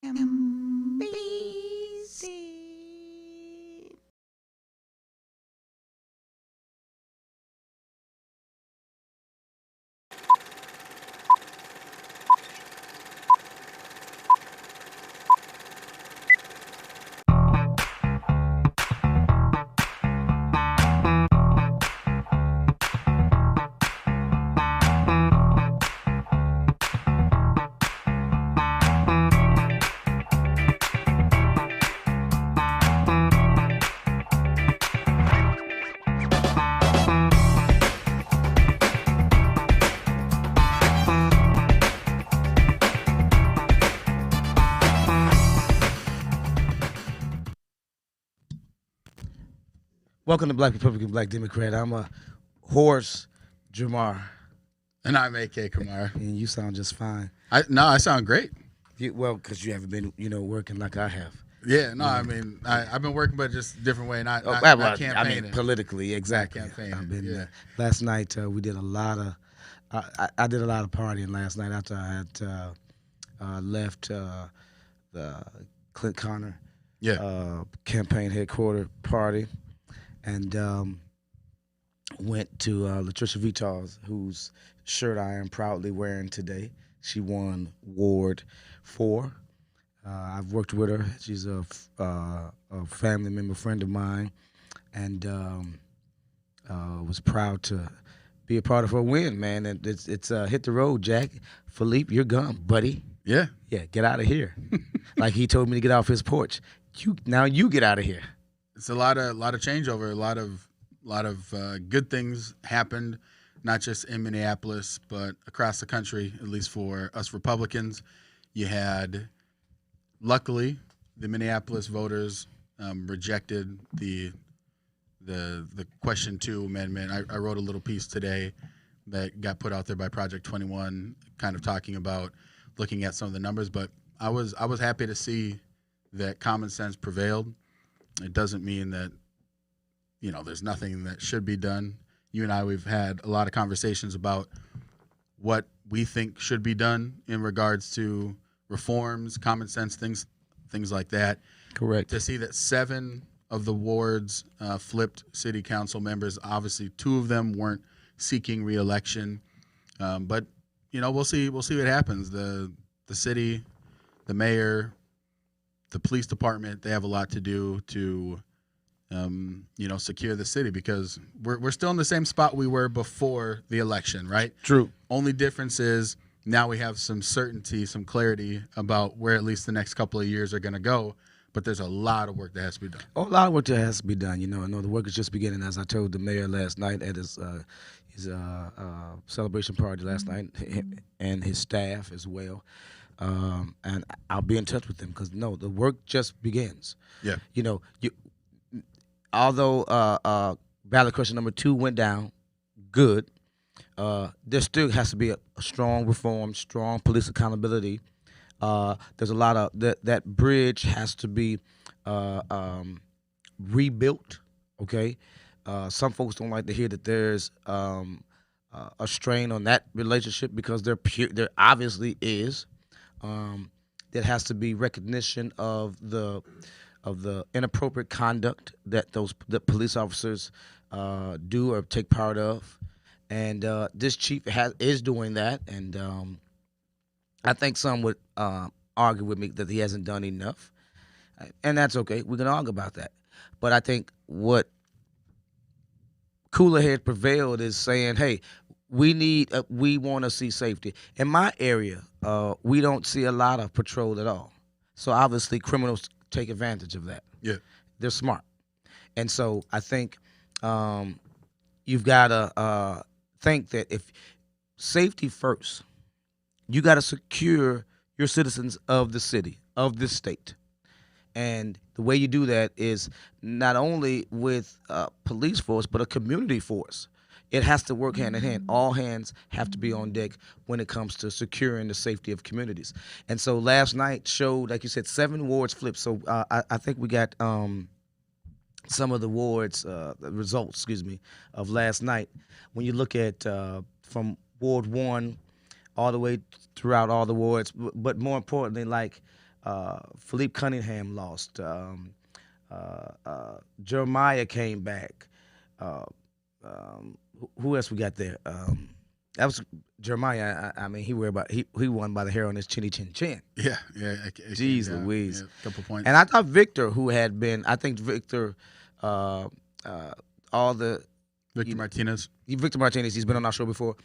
MBC. Welcome to Black Republican, Black Democrat. I'm a horse, Jamar, And I'm AK Kamar. and you sound just fine. I sound great. Well, because you haven't been, working like I have. Yeah, no, I mean, I've been working, but just a different way, not campaigning. I mean, politically, exactly. campaigning, I've been, yeah. Last night we did a lot of, I did a lot of partying last night after I had left the Clint Connor campaign headquarters party, and went to Latricia Vital's, whose shirt I am proudly wearing today. She won Ward 4. I've worked with her. She's a family member, friend of mine, and was proud to be a part of her win, man. And it's hit the road, Jack. Philippe, you're gone, buddy. Yeah. Yeah, get out of here. Like he told me to get off his porch. Now you get out of here. It's a lot of changeover. A lot of good things happened, not just in Minneapolis, but across the country. At least for us Republicans, you had, luckily, the Minneapolis voters rejected the Question 2 amendment. I wrote a little piece today that got put out there by Project 21, kind of talking about looking at some of the numbers. But I was happy to see that common sense prevailed. It doesn't mean that there's nothing that should be done. You and I, we've had a lot of conversations about what we think should be done in regards to reforms, common sense things like that. Correct. To see that 7 of the wards flipped city council members, obviously 2 of them weren't seeking re-election, but we'll see what happens. The city, the mayor, the police department, they have a lot to do to secure the city, because we're still in the same spot we were before the election, right? True. Only difference is now we have some certainty, some clarity about where at least the next couple of years are going to go. But there's a lot of work that has to be done. A lot of work that has to be done. I know the work is just beginning, as I told the mayor last night at his celebration party last night, and his staff as well. And I'll be in touch with them, because the work just begins. Yeah. Although ballot question number 2 went down, good. There still has to be a strong reform, strong police accountability. There's a lot of that bridge has to be rebuilt. Okay, some folks don't like to hear that there's a strain on that relationship, because there obviously is. There has to be recognition of the inappropriate conduct that the police officers do or take part of, and this chief is doing that, and I think some would argue with me that he hasn't done enough, and that's okay. We can argue about that, but I think what cooler head prevailed is saying, hey, we want to see safety. In my area, we don't see a lot of patrol at all, so obviously criminals take advantage of that. Yeah, they're smart, and so I think you've got to think that if safety first, you got to secure your citizens of the city, of this state. And the way you do that is not only with police force, but a community force. It has to work hand in hand. All hands have to be on deck when it comes to securing the safety of communities. And so last night showed, like you said, 7 wards flipped. So I think we got some of the wards, the results, of last night. When you look at from Ward 1 all the way throughout all the wards, but more importantly, like Philippe Cunningham lost. Jeremiah came back. Uh, who else we got there? That was Jeremiah. I mean, he won by the hair on his chinny chin chin. Yeah, yeah. It Jeez came down. Louise. Yeah, a couple points. And I thought Victor, who had been, I think Victor, uh, all the Victor Martinez. Victor Martinez, he's been on our show before.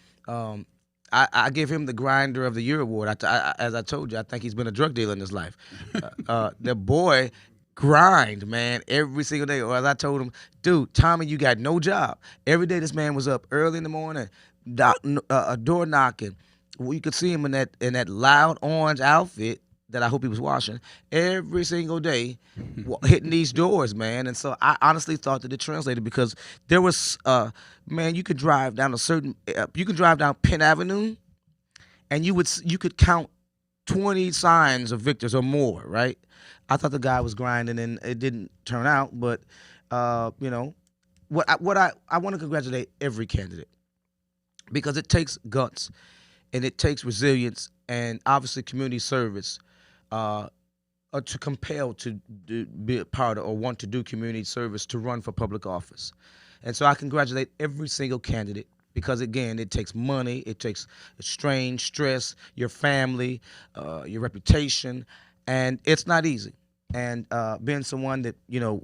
I give him the Grinder of the Year award. As I told you, I think he's been a drug dealer in his life. The boy grind, man, every single day. Or as I told him, dude, Tommy, you got no job. Every day this man was up early in the morning, a door knocking. Well, you could see him in that loud orange outfit that I hope he was washing every single day, hitting these doors, man. And so I honestly thought that it translated because there was, man, you could drive down Penn Avenue, and you could count 20 signs of victors or more, right? I thought the guy was grinding, and it didn't turn out. But you know, I want to congratulate every candidate because it takes guts and it takes resilience and obviously community service to compel to be a part of or want to do community service to run for public office. And so I congratulate every single candidate because, again, it takes money, it takes strain, stress, your family, your reputation, and it's not easy. And being someone that, you know,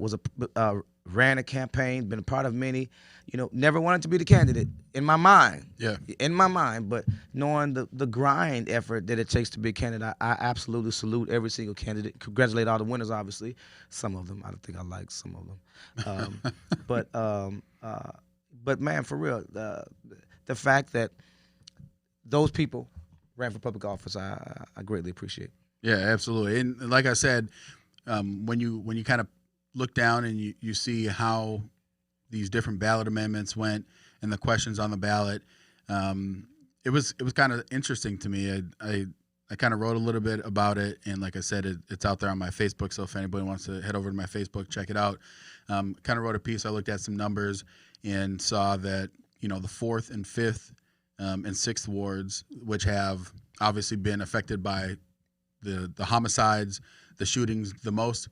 ran a campaign, been a part of many, you know, never wanted to be the candidate in my mind. Yeah. In my mind, but knowing the grind effort that it takes to be a candidate, I absolutely salute every single candidate. Congratulate all the winners, obviously. Some of them, I don't think I like some of them. But man, for real, the fact that those people ran for public office, I greatly appreciate. Yeah, absolutely. And like I said, when you kind of look down and you see how these different ballot amendments went and the questions on the ballot, it was kind of interesting to me. I kind of wrote a little bit about it, and like I said, it's out there on my Facebook. So if anybody wants to head over to my Facebook, check it out. Kind of wrote a piece. I looked at some numbers and saw that, you know, the 4th and 5th and 6th wards, which have obviously been affected by the homicides, the shootings the most,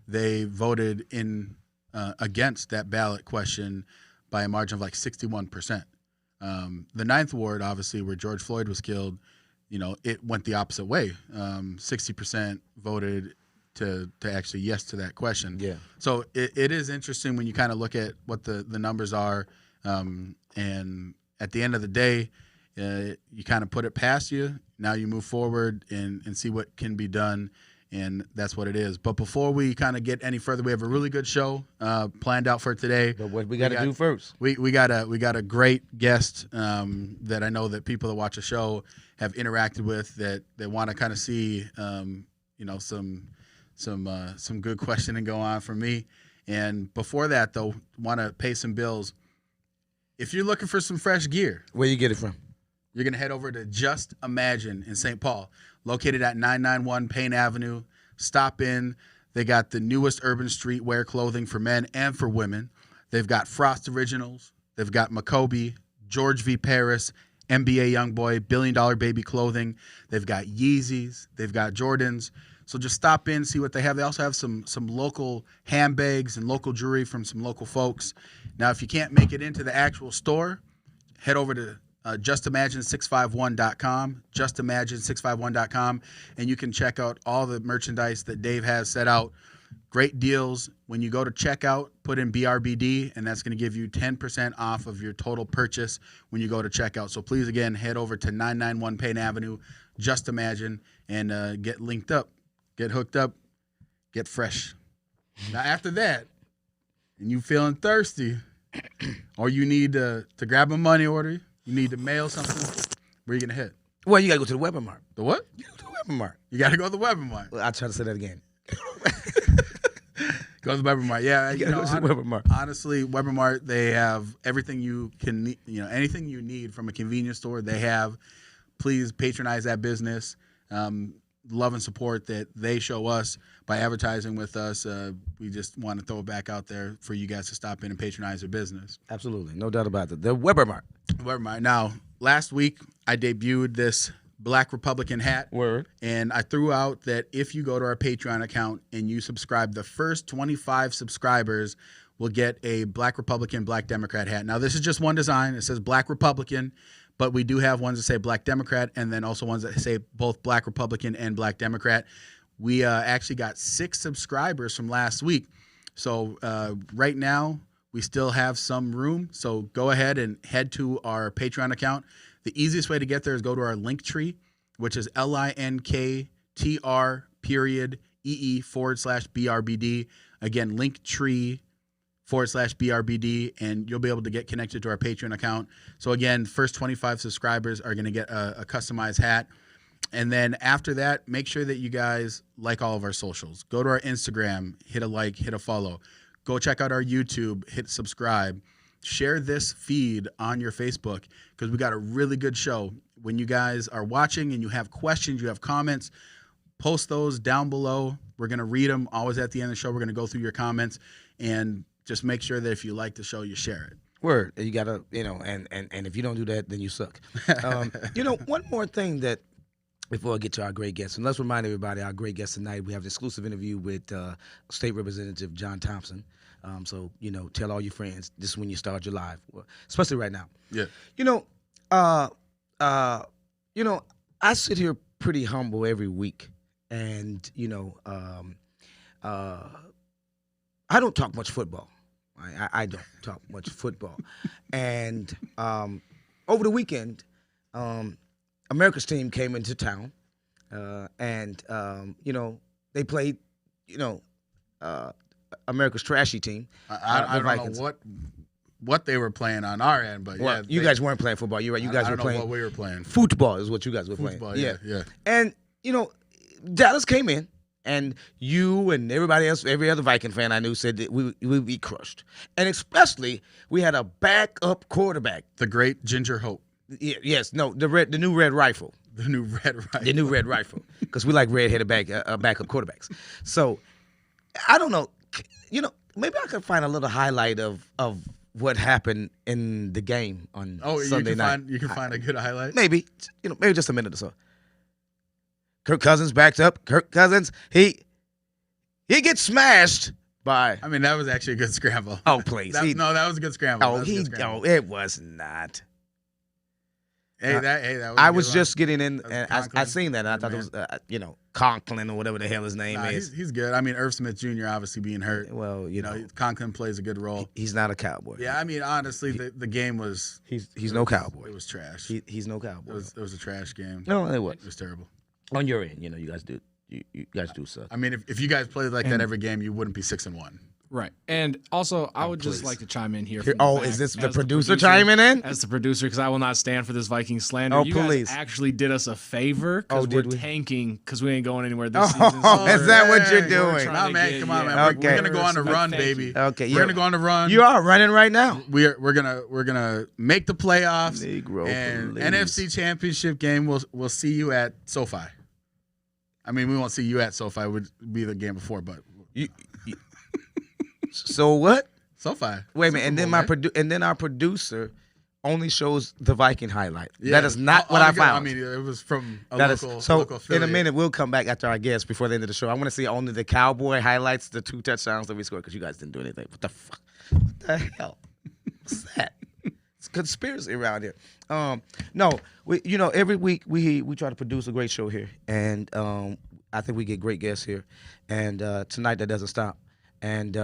they voted in against that ballot question by a margin of like 61%. The 9th ward, obviously, where George Floyd was killed, you know, it went the opposite way. 60% voted to actually yes to that question. Yeah. So it is interesting when you kind of look at what the numbers are, and at the end of the day, you kind of put it past you. Now you move forward and see what can be done, and that's what it is. But before we kind of get any further, we have a really good show planned out for today. But what we got to do first? We got a great guest that I know that people that watch the show have interacted with, that they want to kind of see you know, some good questioning go on from me. And before that, though, want to pay some bills. If you're looking for some fresh gear, Where you get it from? you're going to head over to Just Imagine in St. Paul, located at 991 Payne Avenue. Stop in. They got the newest urban streetwear clothing for men and for women. They've got Frost Originals. They've got Maccoby, George V. Paris, NBA Youngboy, $1 Billion Baby clothing. They've got Yeezys. They've got Jordans. So just stop in, see what they have. They also have some local handbags and local jewelry from some local folks. Now, if you can't make it into the actual store, head over to justimagine651.com, justimagine651.com, and you can check out all the merchandise that Dave has set out. Great deals. When you go to checkout, put in BRBD, and that's going to give you 10% off of your total purchase when you go to checkout. So please, again, head over to 991 Payne Avenue, Just Imagine, and get linked up, get hooked up, get fresh. Now, after that, and you feeling thirsty, or you need to grab a money order, you need to mail something, where you going to hit? Well, you got to go to the Webermart. The what? You go to the Webermart. You got to go to the Webermart. Well, I'll try to say that again. Go to the Webermart. Yeah, You gotta go to the Webermart. Honestly, Webermart, they have everything you can, you know, anything you need from a convenience store, they have. Please patronize that business. Love and support that they show us by advertising with us. We just want to throw it back out there for you guys to stop in and patronize their business. Absolutely. No doubt about it. The Webermart. Webermart. Now, last week, I debuted this Black Republican hat. Word. And I threw out that if you go to our Patreon account and you subscribe, the first 25 subscribers will get a Black Republican, Black Democrat hat. Now, this is just one design. It says Black Republican, but we do have ones that say Black Democrat and then also ones that say both Black Republican and Black Democrat. We actually got 6 subscribers from last week. So right now, we still have some room. So go ahead and head to our Patreon account. The easiest way to get there is go to our link tree, which is linktr.ee/BRBD. Again, linktree/BRBD, and you'll be able to get connected to our Patreon account. So again, first 25 subscribers are going to get a customized hat. And then after that, make sure that you guys like all of our socials. Go to our Instagram, hit a like, hit a follow. Go check out our YouTube, hit subscribe. Share this feed on your Facebook because we got a really good show. When you guys are watching and you have questions, you have comments, post those down below. We're going to read them always at the end of the show. We're going to go through your comments and just make sure that if you like the show, you share it. Word. You got to, and if you don't do that, then you suck. One more thing that before I get to our great guests, and let's remind everybody our great guest tonight, we have an exclusive interview with State Representative John Thompson. So, tell all your friends, this is when you start your live, especially right now. Yeah. I sit here pretty humble every week, and, I don't talk much football. I don't talk much football. And over the weekend, America's team came into town, and they played, America's trashy team. I don't know what they were playing on our end, but well, you guys weren't playing football. You're right. You guys were playing. What we were playing. Football is what you guys were playing. Yeah. And Dallas came in, and you and everybody else, every other Viking fan I knew said that we would be crushed, and especially we had a backup quarterback, the great Ginger Hope. the new red rifle. The new red rifle. The new red rifle, because we like red-headed backup quarterbacks. So I don't know. Maybe I could find a little highlight of what happened in the game on Sunday night. You can find a good highlight? Maybe. Maybe just a minute or so. Kirk Cousins backed up. Kirk Cousins, he gets smashed by. I mean, that was actually a good scramble. Oh, please. that was a good scramble. It was not. That was. I was just getting in, and I seen that, and I thought it was, Conklin or whatever the hell his name is. He's good. I mean, Irv Smith Jr. obviously being hurt. Well, Conklin plays a good role. He's not a cowboy. Yeah, I mean, honestly, the game was. He's no cowboy. It was trash. He's no cowboy. It was a trash game. No, it was. It was terrible. On your end, you guys do. You guys do suck. I mean, if you guys played like that every game, you wouldn't be 6-1. Right. And also, I would just like to chime in here. Is this the producer chiming in? As the producer, because I will not stand for this Viking slander. You guys actually did us a favor because we're tanking because we ain't going anywhere this season. So is that what you're doing? Nah, man, come on, man. We're gonna go on the run, baby. Okay, we're gonna go on the run. You are running right now. We're gonna make the playoffs. Negro, and please. NFC Championship game. We'll see you at SoFi. I mean, we won't see you at SoFi. It would be the game before, but. So what? SoFi. Wait a minute, and then our producer only shows the Viking highlight. Yeah, that is not what I found. I mean, it was from a local affiliate. In a minute, we'll come back after our guests before the end of the show. I want to see only the Cowboy highlights, the 2 touchdowns that we scored, because you guys didn't do anything. What the fuck? What the hell? What's that? It's conspiracy around here. No, every week we try to produce a great show here, and I think we get great guests here, and tonight that doesn't stop. And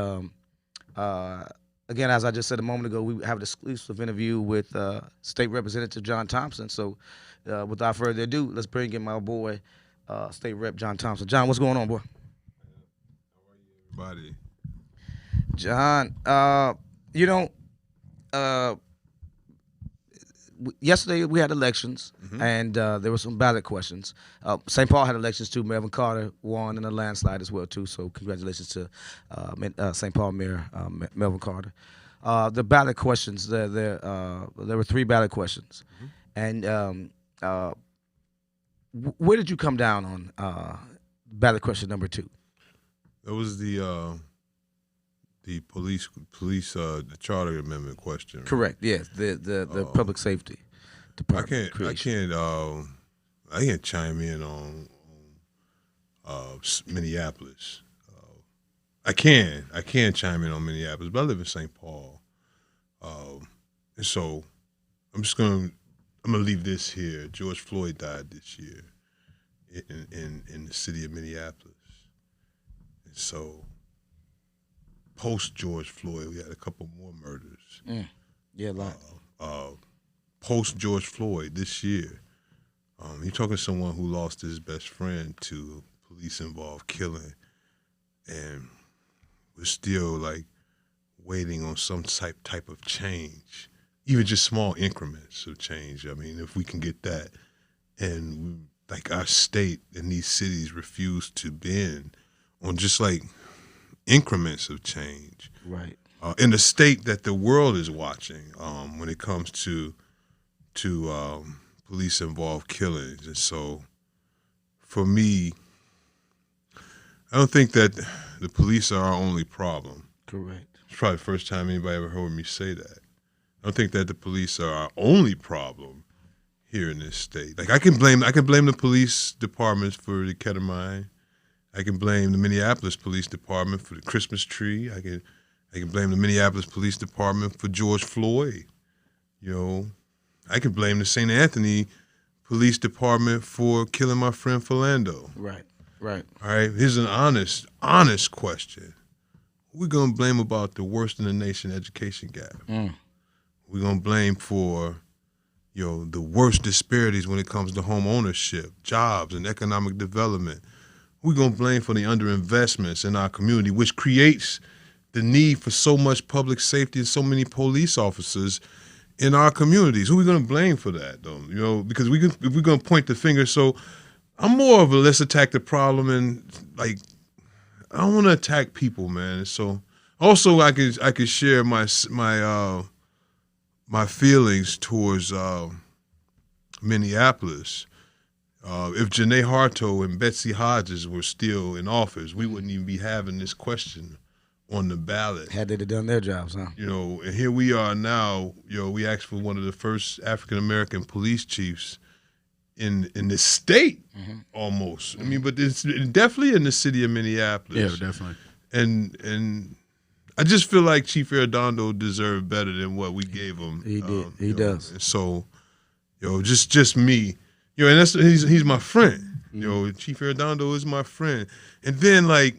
again, as I just said a moment ago, we have an exclusive interview with State Representative John Thompson. So without further ado, let's bring in my boy, State Rep John Thompson. John, what's going on, boy? How are you, everybody? John, yesterday we had elections, and there were some ballot questions. St. Paul had elections too. Melvin Carter won in a landslide as well too. So congratulations to St. Paul Mayor Melvin Carter. The ballot questions, there were 3 ballot questions, and where did you come down on ballot question number 2? That was the police the charter amendment question. Right? Correct. Yes, the public safety department. I can't I can chime in on Minneapolis. I can chime in on Minneapolis, but I live in St. Paul, and so I'm gonna leave this here. George Floyd died this year in the city of Minneapolis, and so post George Floyd, we had a couple more murders. Yeah, a lot. Post George Floyd this year, you're talking to someone who lost his best friend to police-involved killing, and we're still like waiting on some type of change, even just small increments of change. I mean, if we can get that, and like our state and these cities refuse to bend on just like increments of change, right? In the state that the world is watching, when it comes to police-involved killings, and so for me, I don't think that the police are our only problem. Correct. It's probably the first time anybody ever heard me say that. I don't think that the police are our only problem here in this state. Like I can blame the police departments for the ketamine. I can blame the Minneapolis Police Department for the Christmas tree. I can blame the Minneapolis Police Department for George Floyd. You know, I can blame the St. Anthony Police Department for killing my friend Philando. Right. All right. Here's an honest question. Who we gonna blame about the worst in the nation education gap? We're gonna blame for, the worst disparities when it comes to home ownership, jobs, and economic development. We're gonna blame for the underinvestments in our community, which creates the need for so much public safety and so many police officers in our communities. Who are we gonna blame for that, though? Because if we're gonna point the finger, so I'm more of a let's attack the problem, and like I don't want to attack people, man. So also I could share my feelings towards Minneapolis. If Janae Harto and Betsy Hodges were still in office, we wouldn't even be having this question on the ballot. Had they done their jobs, huh? And here we are now. We asked for one of the first African American police chiefs in the state, almost. I mean, but it's definitely in the city of Minneapolis. Yeah, definitely. And I just feel like Chief Arredondo deserved better than what we gave him. He did. He does. And so, just me. And he's my friend. Chief Arredondo is my friend. And then, like,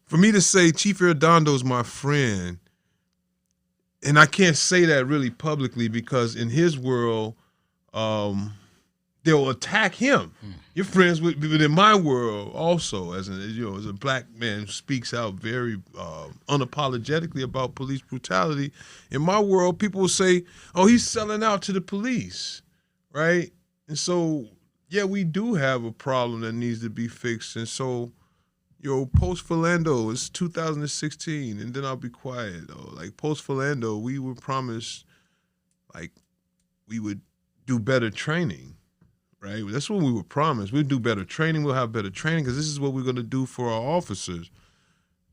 for me to say Chief Arredondo's my friend, and I can't say that really publicly because in his world, they'll attack him. You're friends with, but in my world also, as a black man who speaks out very unapologetically about police brutality, in my world, people will say, "Oh, he's selling out to the police," right? And so, yeah, we do have a problem that needs to be fixed. And so, post Philando, it's 2016, and then I'll be quiet. Like post Philando, we were promised, like, we would do better training, right? That's what we were promised. We'd do better training. We'll have better training because this is what we're going to do for our officers.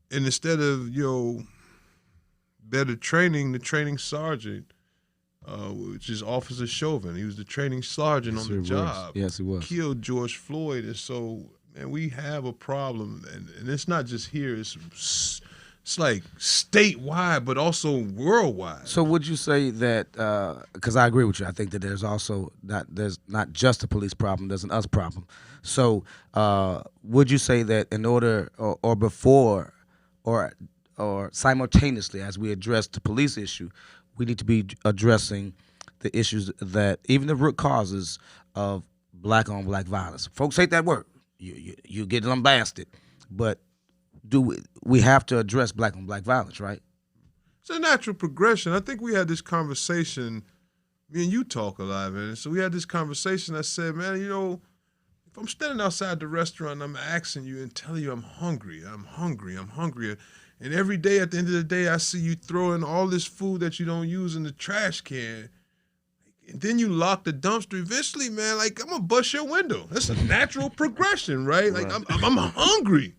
And instead of, better training, the training sergeant, which is Officer Chauvin, he was the training sergeant on the job. Yes, he was. Killed George Floyd. And so, man, we have a problem. And it's not just here. It's like statewide, but also worldwide. So would you say that, because I agree with you, I think that there's not just a police problem, there's an us problem. So would you say that in order or before or simultaneously as we address the police issue, we need to be addressing the issues that, even the root causes of black-on-black violence. Folks hate that word. You get lambasted, but we have to address black-on-black violence, right? It's a natural progression. I think we had this conversation. Me and you talk a lot, man. So we had this conversation. I said, man, if I'm standing outside the restaurant and I'm asking you and telling you I'm hungry, and every day at the end of the day I see you throwing all this food that you don't use in the trash can, and then you lock the dumpster, eventually, man, like, I'm going to bust your window. That's a natural progression, right? Like, I'm hungry.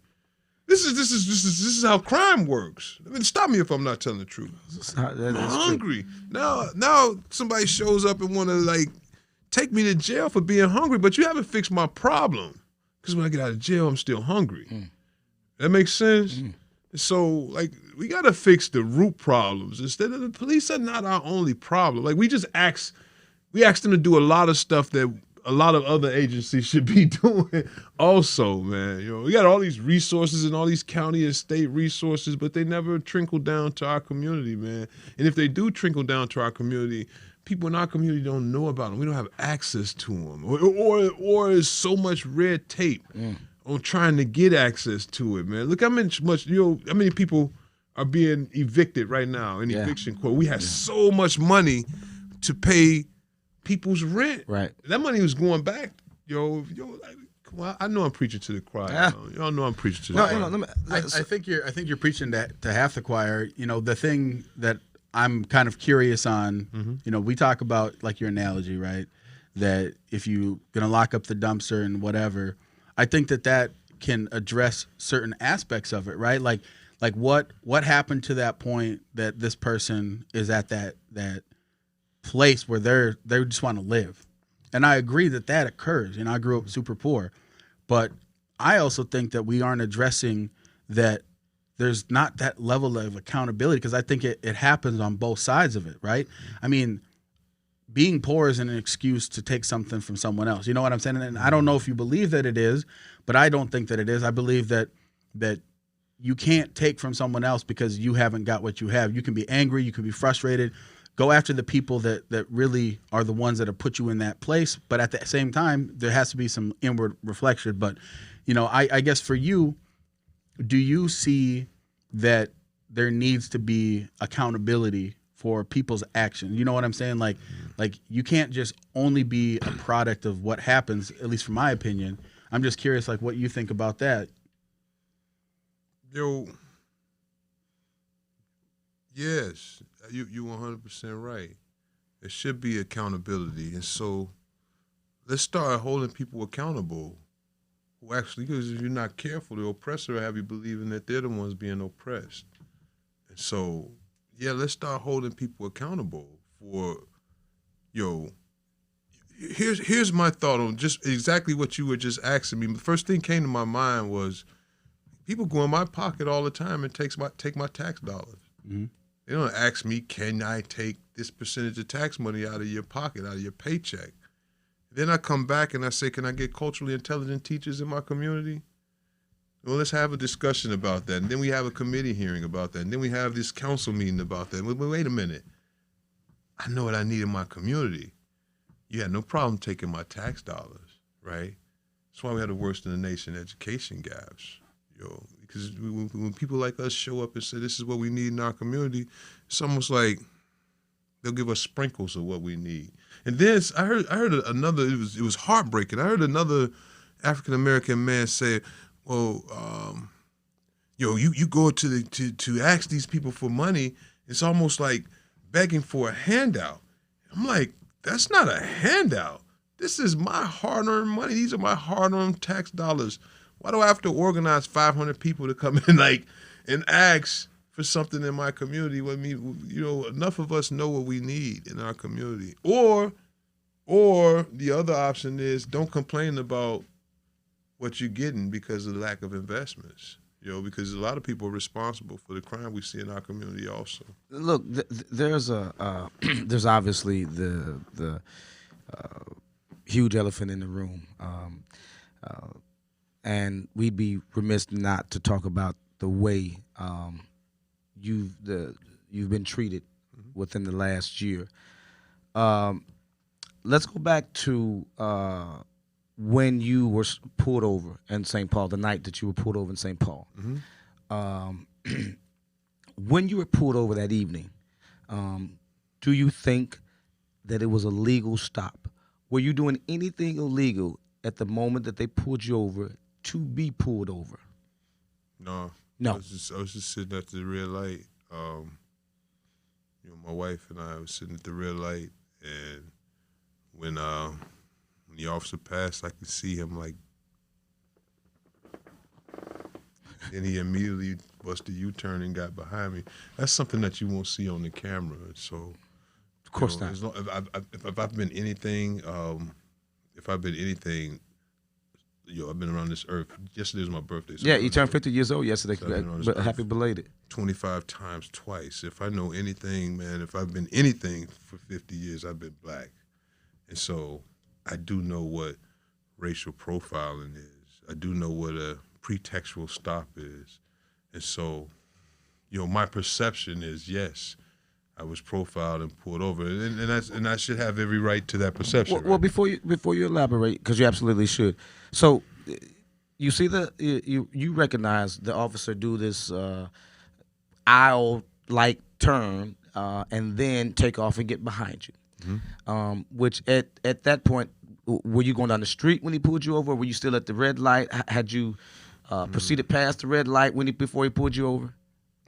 This is how crime works. I mean, stop me if I'm not telling the truth. I'm hungry. Now somebody shows up and want to, like, take me to jail for being hungry, but you haven't fixed my problem. Because when I get out of jail, I'm still hungry. That makes sense? So, like, we got to fix the root problems. Instead of the police are not our only problem. Like, we ask them to do a lot of stuff that a lot of other agencies should be doing also, man. You know, we got all these resources and all these county and state resources, but they never trickle down to our community, man. And if they do trickle down to our community, people in our community don't know about them. We don't have access to them. Or there's so much red tape on trying to get access to it, man. Look how many people are being evicted right now in eviction court. We have so much money to pay people's rent. Right. That money was going back. Like, come on, I know I'm preaching to the choir. Y'all know I'm preaching to the choir. I think you're preaching that to half the choir. You know, the thing that I'm kind of curious on, you know, we talk about, like, your analogy, right? That if you're going to lock up the dumpster and whatever, I think that can address certain aspects of it, right? Like what happened to that point that this person is at that place where they just want to live. And I agree that occurs. You know, I grew up super poor, but I also think that we aren't addressing that there's not that level of accountability, because I think it happens on both sides of it, right? I mean, being poor isn't an excuse to take something from someone else. You know what I'm saying? And I don't know if you believe that it is, but I don't think that it is. I believe that you can't take from someone else because you haven't got what you have. You can be angry, you can be frustrated. Go after the people that really are the ones that have put you in that place. But at the same time, there has to be some inward reflection. But, you know, I guess for you, do you see that there needs to be accountability for people's actions? You know what I'm saying? Like you can't just only be a product of what happens, at least from my opinion. I'm just curious, like, what you think about that. Yes, you 100% right. There should be accountability. And so let's start holding people accountable who actually, because if you're not careful, the oppressor will have you believing that they're the ones being oppressed. And so, let's start holding people accountable for, here's my thought on just exactly what you were just asking me. The first thing came to my mind was people go in my pocket all the time and take my tax dollars. Mm-hmm. They don't ask me, can I take this percentage of tax money out of your pocket, out of your paycheck? Then I come back and I say, can I get culturally intelligent teachers in my community? Well, let's have a discussion about that. And then we have a committee hearing about that. And then we have this council meeting about that. Wait a minute. I know what I need in my community. You had no problem taking my tax dollars, right? That's why we had the worst in the nation education gaps, because when people like us show up and say this is what we need in our community, it's almost like they'll give us sprinkles of what we need. And then I heard another. It was heartbreaking. I heard another African American man say, "Well, you go to ask these people for money. It's almost like begging for a handout." I'm like, that's not a handout. This is my hard-earned money. These are my hard-earned tax dollars. Why do I have to organize 500 people to come in and ask for something in my community? Enough of us know what we need in our community. Or the other option is don't complain about what you're getting because of the lack of investments. Because a lot of people are responsible for the crime we see in our community also. Look, there's there's obviously the huge elephant in the room. And we'd be remiss not to talk about the way you've been treated within the last year. Let's go back to when you were pulled over in St. Paul, the night that you were pulled over in St. Paul. Mm-hmm. When you were pulled over that evening, do you think that it was a legal stop? Were you doing anything illegal at the moment that they pulled you over to be pulled over? No. No. I was just sitting at the red light. My wife and I was sitting at the red light, and when the officer passed, I could see him and he immediately busted a U-turn and got behind me. That's something that you won't see on the camera. So course not. If I've been anything, I've been around this earth. Yesterday was my birthday. So yeah, you turned 50 years old yesterday. So happy belated. 25 times twice. If I know anything, man, if I've been anything for 50 years, I've been black. And so I do know what racial profiling is. I do know what a pretextual stop is. And so, my perception is, yes, I was profiled and pulled over, and I should have every right to that perception. Well, right? before you elaborate, because you absolutely should. So, you see you recognize the officer do this aisle-like turn and then take off and get behind you. Mm-hmm. Which at that point, were you going down the street when he pulled you over? Or were you still at the red light? Had you proceeded past the red light before he pulled you over?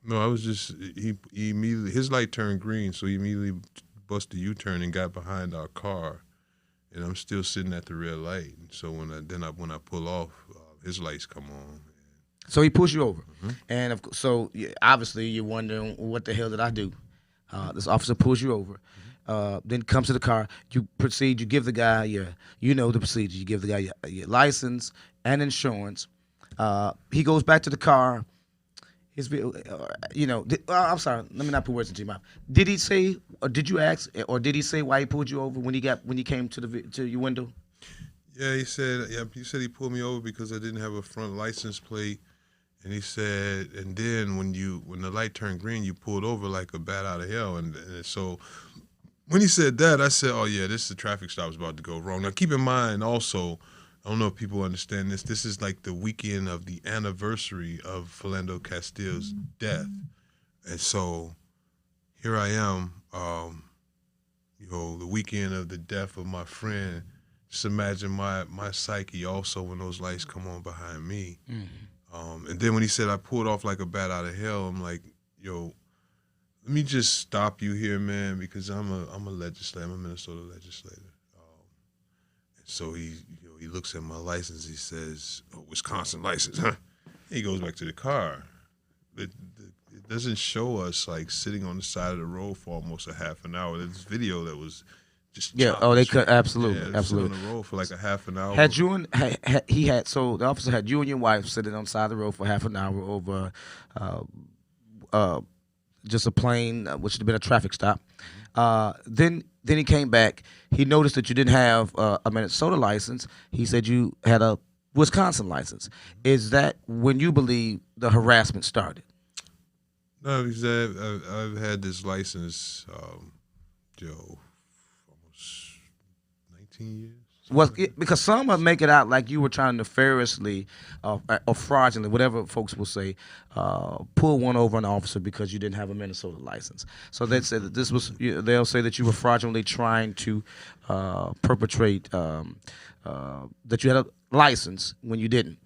No, I was just he immediately, his light turned green, so he immediately busted a U-turn and got behind our car, and I'm still sitting at the red light. And so when I pull off, his lights come on. So he pushed you over, and so obviously you're wondering, what the hell did I do? This officer pulls you over, then comes to the car. You proceed. You give the guy the procedure. You give the guy your license and insurance. He goes back to the car. I'm sorry. Let me not put words into your mouth. Did he say, or did you ask, or did he say why he pulled you over when he came to your window? Yeah, he said he pulled me over because I didn't have a front license plate, and he said, and then when the light turned green, you pulled over like a bat out of hell, and so when he said that, I said, oh yeah, this is the traffic stop is about to go wrong. Now keep in mind also, I don't know if people understand this. This is like the weekend of the anniversary of Philando Castile's death. And so here I am, the weekend of the death of my friend. Just imagine my psyche also when those lights come on behind me. Mm-hmm. And then when he said I pulled off like a bat out of hell, I'm like, let me just stop you here, man, because I'm a legislator. I'm a Minnesota legislator. So he looks at my license. He says, "Oh, Wisconsin license, huh?" He goes back to the car. It doesn't show us like sitting on the side of the road for almost a half an hour. There's video that was just they could absolutely. On the road for like a half an hour. So the officer had you and your wife sitting on the side of the road for half an hour over just a plain, which should have been a traffic stop. Then he came back. He noticed that you didn't have a Minnesota license. He said you had a Wisconsin license. Is that when you believe the harassment started? No, because I've had this license, almost 19 years. Because some would make it out like you were trying nefariously or fraudulently, whatever folks will say, pull one over an officer because you didn't have a Minnesota license. So they said that they'll say that you were fraudulently trying to perpetrate that you had a license when you didn't.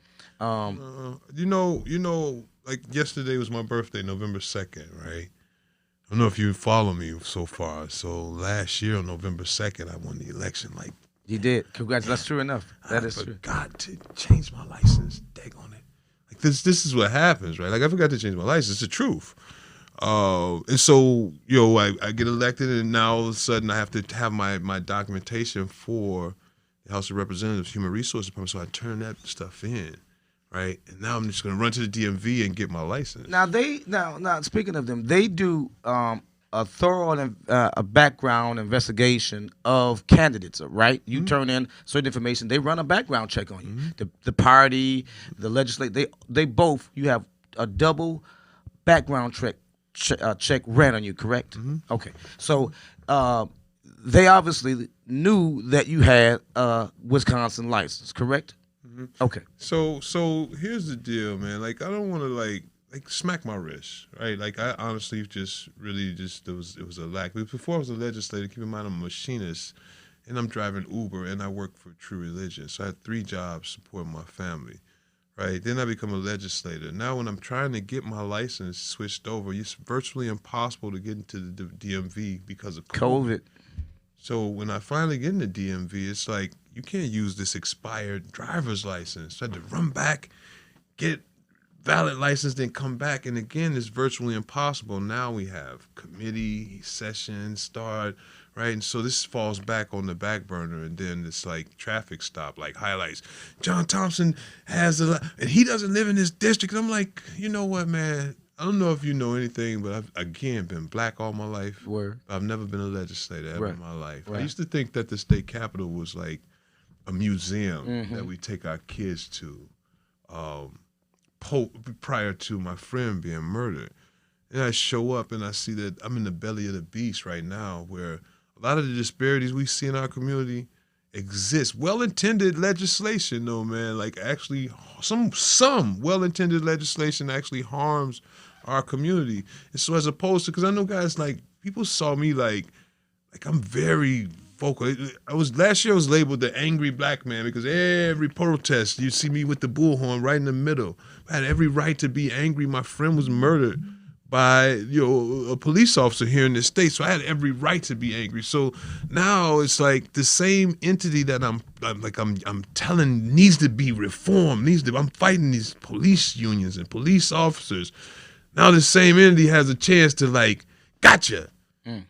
Like yesterday was my birthday, November 2nd, right? I don't know if you follow me so far. So last year on November 2nd, I won the election. Like, you did. Congrats. That's true enough. That is true. I forgot to change my license. Dag on it. Like this is what happens, right? Like I forgot to change my license. It's the truth. And so, I get elected, and now all of a sudden I have to have my documentation for the House of Representatives Human Resources Department. So I turn that stuff in, right? And now I'm just going to run to the DMV and get my license. Now speaking of them, they do a thorough a background investigation of candidates, right? You turn in certain information. They run a background check on you. Mm-hmm. The party, the legislature, they both, you have a double background check ran on you, correct? Mm-hmm. Okay. So they obviously knew that you had a Wisconsin license, correct? Mm-hmm. Okay. So here's the deal, man. Like, I don't want to like smack my wrist, right? Like, I honestly it was a lack. Before I was a legislator, keep in mind I'm a machinist, and I'm driving Uber, and I work for True Religion. So I had 3 jobs supporting my family, right? Then I become a legislator. Now when I'm trying to get my license switched over, it's virtually impossible to get into the DMV because of COVID. So when I finally get in the DMV, it's like, you can't use this expired driver's license. So I had to run back, get valid license, then come back, and again, it's virtually impossible. Now we have committee sessions start, right? And so this falls back on the back burner, and then it's like traffic stop, like highlights. John Thompson has and he doesn't live in this district. And I'm like, you know what, man? I don't know if you know anything, but I've, again, been black all my life. Word. I've never been a legislator ever in my life. Right. I used to think that the state capitol was like a museum that we take our kids to prior to my friend being murdered. And I show up and I see that I'm in the belly of the beast right now, where a lot of the disparities we see in our community exist. Well-intended legislation, though, man, like actually some well-intended legislation actually harms our community. And so as opposed to, because I know guys, like, people saw me like I'm very vocal. Last year I was labeled the angry black man because every protest you see me with the bullhorn right in the middle. I had every right to be angry. My friend was murdered by a police officer here in the state, so I had every right to be angry. So now it's like the same entity that I'm telling needs to be reformed. I'm fighting these police unions and police officers. Now the same entity has a chance to like, gotcha.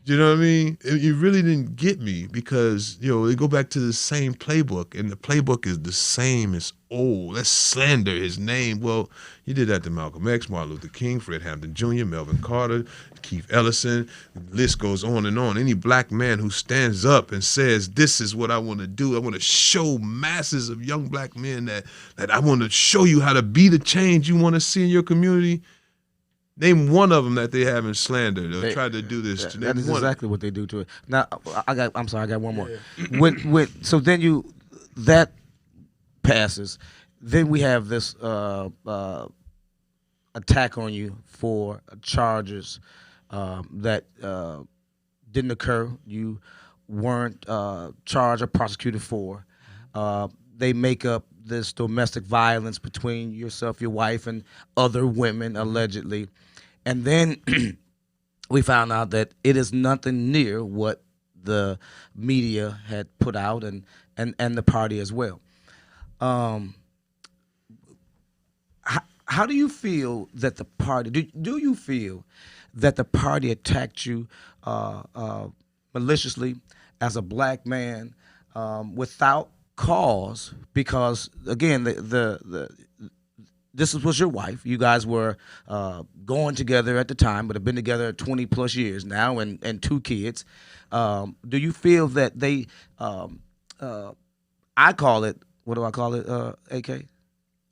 You know what I mean? You really didn't get me because, they go back to the same playbook, and the playbook is the same as old. Let's slander his name. Well, you did that to Malcolm X, Martin Luther King, Fred Hampton Jr., Melvin Carter, Keith Ellison. The list goes on and on. Any black man who stands up and says, this is what I want to do. I want to show masses of young black men that I want to show you how to be the change you want to see in your community. Name one of them that they haven't slandered or tried to do this to. That is exactly what they do to it. Now, I got one more. So then that passes. Then we have this attack on you for charges that didn't occur. You weren't charged or prosecuted for. They make up this domestic violence between yourself, your wife, and other women, allegedly. And then we found out that it is nothing near what the media had put out and the party as well. How do you feel that the party, do you feel that the party attacked you maliciously as a black man without cause? Because, again, this was your wife. You guys were going together at the time, but have been together 20 plus years now and 2 kids. Do you feel that they, I call it, what do I call it, AK?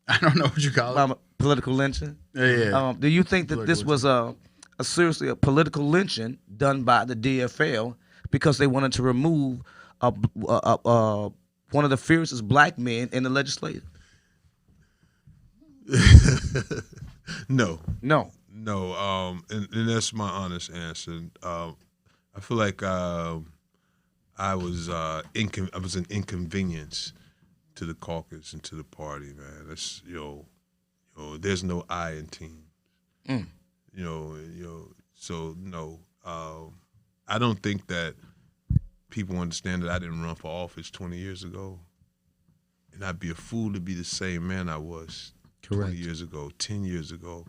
I don't know what you call it. Political lynching? Yeah. Do you think that this was seriously a political lynching done by the DFL because they wanted to remove one of the fiercest black men in the legislature? No. And that's my honest answer. I feel like I was an inconvenience to the caucus and to the party, man. That's there's no I in teams. So no. I don't think that people understand that I didn't run for office 20 years ago. And I'd be a fool to be the same man I was 20 years ago, 10 years ago,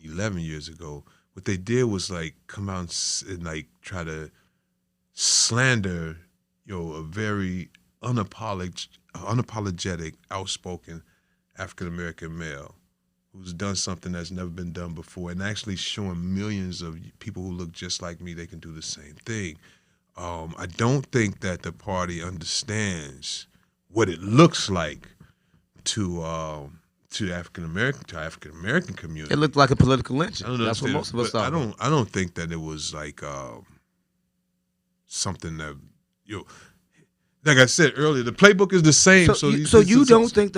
11 years ago. What they did was like come out and like try to slander, a very unapologetic, outspoken African-American male who's done something that's never been done before, and actually showing millions of people who look just like me they can do the same thing. I don't think that the party understands what it looks like to African American community. It looked like a political lynching. That's what most of us thought. I don't think that it was like something that like I said earlier, the playbook is the same. So you don't think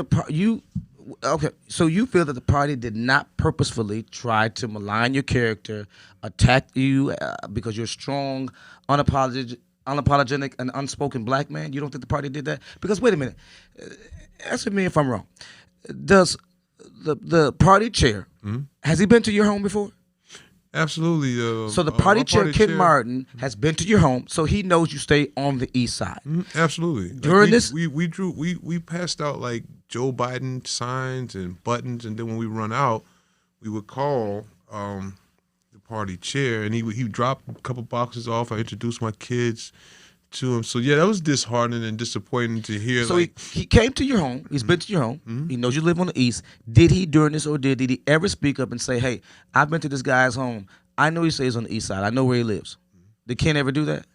So you feel that the party did not purposefully try to malign your character, attack you because you're strong, unapologetic, and unspoken black man? You don't think the party did that? Because wait a minute, answer me if I'm wrong. Does the party chair, has he been to your home before? Absolutely. So the party chair, Ken Martin, has been to your home, so he knows you stay on the east side. Absolutely. During this, we passed out like Joe Biden signs and buttons, and then when we run out, we would call the party chair, and he dropped a couple boxes off. I introduced my kids to him. So yeah, that was disheartening and disappointing to hear. So he came to your home. He's been to your home. He knows you live on the East. Did he during this ordeal? Did he ever speak up and say, "Hey, I've been to this guy's home. I know he stays on the East Side. I know where he lives." Did Ken ever do that?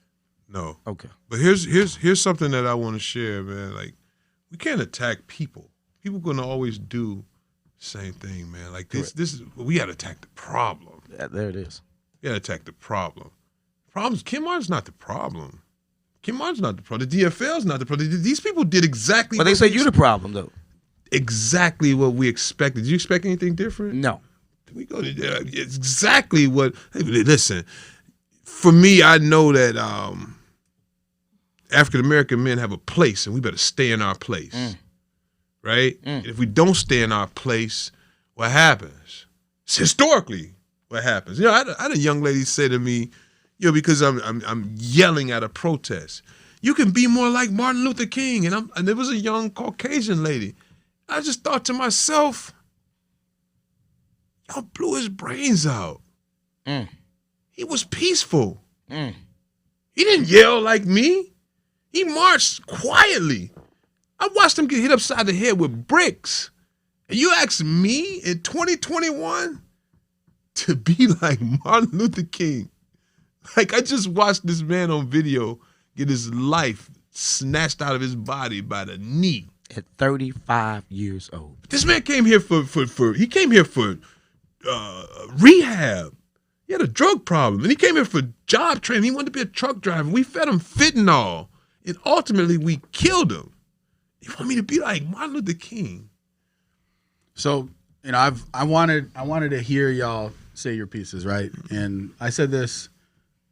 No. Okay. But here's something that I want to share, man. Like, we can't attack people. People gonna always do the same thing, man. Like this is we gotta attack the problem. Yeah, there it is. We gotta attack the problem. Problems. Kim Martin's not the problem. Kim Martin's not the problem. The DFL's not the problem. These people did exactly. But they say you're the problem, though. Exactly what we expected. Did you expect anything different? No. We go to it's exactly what. Hey, listen, for me, I know that African American men have a place, and we better stay in our place, right? And if we don't stay in our place, what happens? It's historically, what happens? You know, I had a young lady say to me, you know, because I'm yelling at a protest, you can be more like Martin Luther King, and there was a young Caucasian lady. I just thought to myself, y'all blew his brains out. He was peaceful. He didn't yell like me. He marched quietly. I watched him get hit upside the head with bricks. And you ask me in 2021 to be like Martin Luther King. Like, I just watched this man on video get his life snatched out of his body by the knee. At 35 years old. This man came here for rehab. He had a drug problem, and he came here for job training. He wanted to be a truck driver. We fed him fentanyl, and ultimately we killed him. You want me to be like Martin Luther King? So, you know, I wanted to hear y'all say your pieces, right? And I said this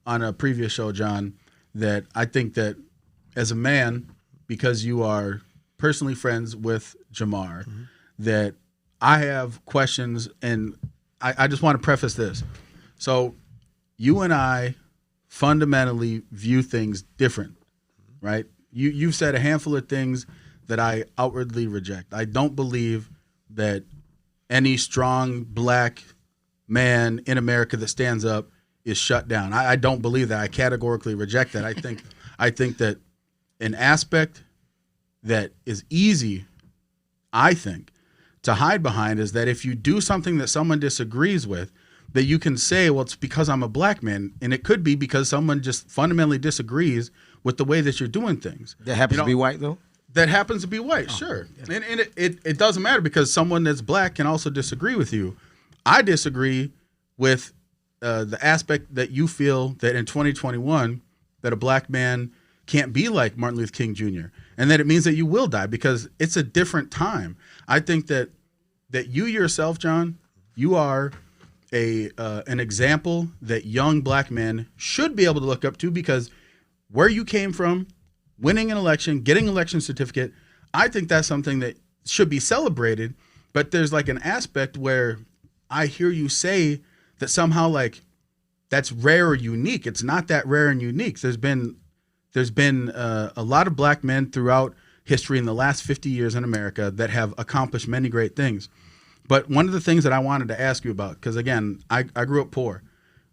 on a previous show, John, that I think that as a man, because you are personally friends with Jamar, that I have questions, and I just want to preface this. So you and I fundamentally view things different, right? You've said a handful of things that I outwardly reject. I don't believe that any strong black man in America that stands up is shut down. I don't believe that. I categorically reject that. I think that an aspect that is easy, I think, to hide behind is that if you do something that someone disagrees with, that you can say, well, it's because I'm a black man. And it could be because someone just fundamentally disagrees with the way that you're doing things. That happens to be white, though? That happens to be white, sure. Yeah. And it doesn't matter because someone that's black can also disagree with you. I disagree with the aspect that you feel that in 2021 that a black man can't be like Martin Luther King Jr. and that it means that you will die because it's a different time. I think that you yourself, John, you are an example that young black men should be able to look up to because where you came from, winning an election, getting an election certificate, I think that's something that should be celebrated. But there's like an aspect where I hear you say that somehow like that's rare or unique. It's not that rare and unique. There's been a lot of black men throughout history in the last 50 years in America that have accomplished many great things. But one of the things that I wanted to ask you about, because again, I grew up poor.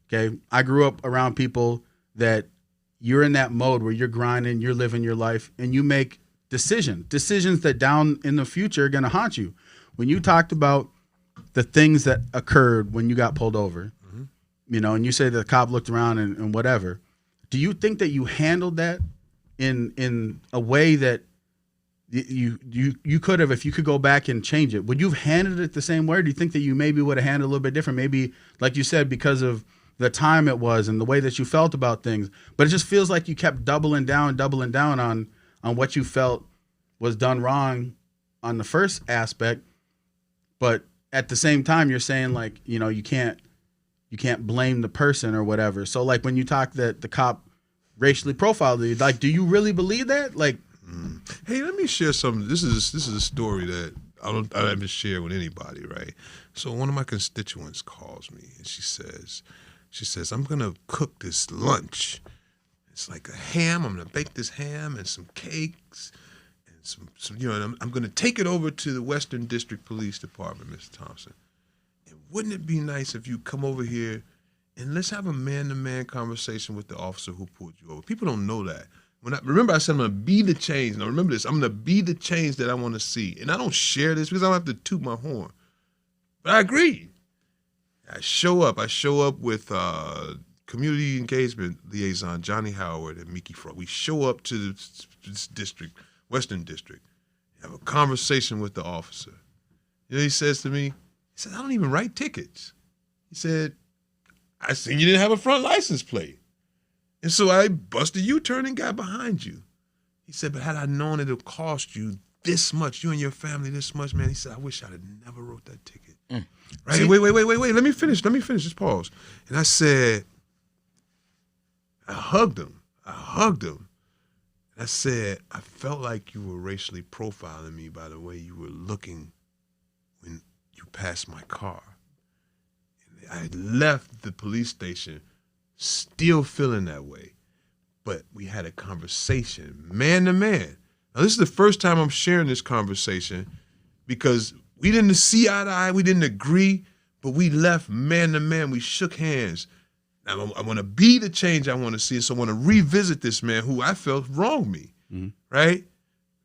Okay, I grew up around people that you're in that mode where you're grinding, you're living your life, and you make decisions that down in the future are going to haunt you. When you talked about the things that occurred when you got pulled over, you know, and you say that the cop looked around and whatever, do you think that you handled that in a way that you could have, if you could go back and change it? Would you have handled it the same way? Or do you think that you maybe would have handled it a little bit different? Maybe, like you said, because of the time it was and the way that you felt about things. But it just feels like you kept doubling down on what you felt was done wrong on the first aspect. But at the same time, you're saying like, you know, you can't blame the person or whatever. So like when you talk that the cop racially profiled you, like, do you really believe that? Like, hey, let me share something. This is a story that I haven't shared with anybody, right? So one of my constituents calls me and she says, I'm gonna cook this lunch. It's like a ham. I'm gonna bake this ham and some cakes and some you know, and I'm gonna take it over to the Western District Police Department, Mr. Thompson. And wouldn't it be nice if you come over here and let's have a man-to-man conversation with the officer who pulled you over? People don't know that. Remember I said I'm going to be the change. Now remember this, I'm going to be the change that I want to see. And I don't share this because I don't have to toot my horn. But I agree. I show up with community engagement liaison Johnny Howard and Mickey Frost. We show up to this district, Western District, have a conversation with the officer. You know, he says to me, he said, I don't even write tickets. He said, I seen you didn't have a front license plate. And so I busted U-turn and got behind you. He said, but had I known it'll cost you this much, you and your family this much, man, he said, I wish I'd have never wrote that ticket. Right? See? Wait. Let me finish. Just pause. And I said, I hugged him. I said, I felt like you were racially profiling me by the way you were looking when you passed my car. And I left the police station still feeling that way. But we had a conversation, man to man. Now, this is the first time I'm sharing this conversation because we didn't see eye to eye, we didn't agree, but we left man to man. We shook hands. Now, I want to be the change I want to see, so I want to revisit this man who I felt wronged me, right?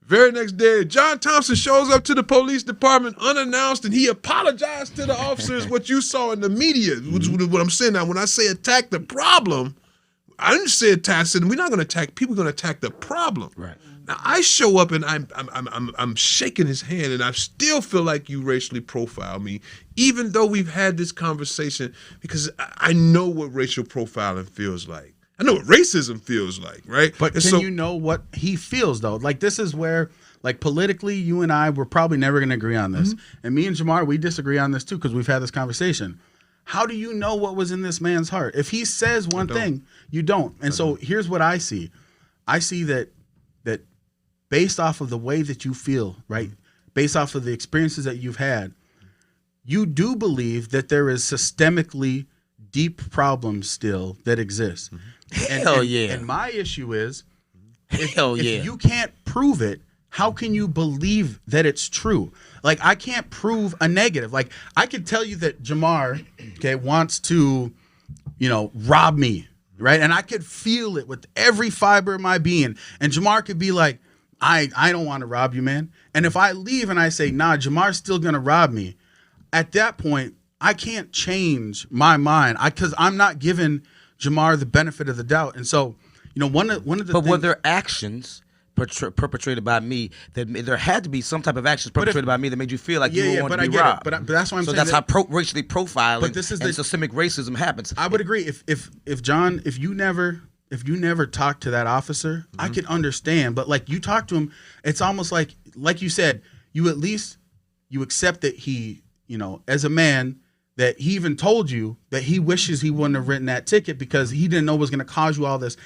Very next day, John Thompson shows up to the police department unannounced, and he apologized to the officers what you saw in the media, which is what I'm saying. Now, when I say attack the problem, I didn't say attack. I said we're not going to attack people. We're going to attack the problem. Right. Now I show up and I'm shaking his hand, and I still feel like you racially profile me, even though we've had this conversation, because I know what racial profiling feels like. I know what racism feels like, right? But can you know what he feels though? Like this is where, like politically, you and I we're probably never going to agree on this, and me and Jamar we disagree on this too because we've had this conversation. How do you know what was in this man's heart? If he says one thing, you don't. And so here's what I see. I see that based off of the way that you feel, right? Based off of the experiences that you've had, you do believe that there is systemically deep problems still that exist. Hell yeah. And my issue is, if you can't prove it, how can you believe that it's true? Like, I can't prove a negative. Like, I could tell you that Jamar, wants to, rob me, right? And I could feel it with every fiber of my being. And Jamar could be like, I don't want to rob you, man. And if I leave and I say, nah, Jamar's still going to rob me, at that point, I can't change my mind because I'm not giving Jamar the benefit of the doubt. And so, one of the But were there actions perpetrated by me that there had to be some type of actions perpetrated by me that made you feel like you were wanting to be robbed? But that's why I'm saying that's how racially profiling and systemic racism happens. I would agree. If John, if you never talked to that officer, I could understand. But like you talk to him, it's almost like you said, you at least you accept that he, as a man, that he even told you that he wishes he wouldn't have written that ticket because he didn't know it was going to cause you all this.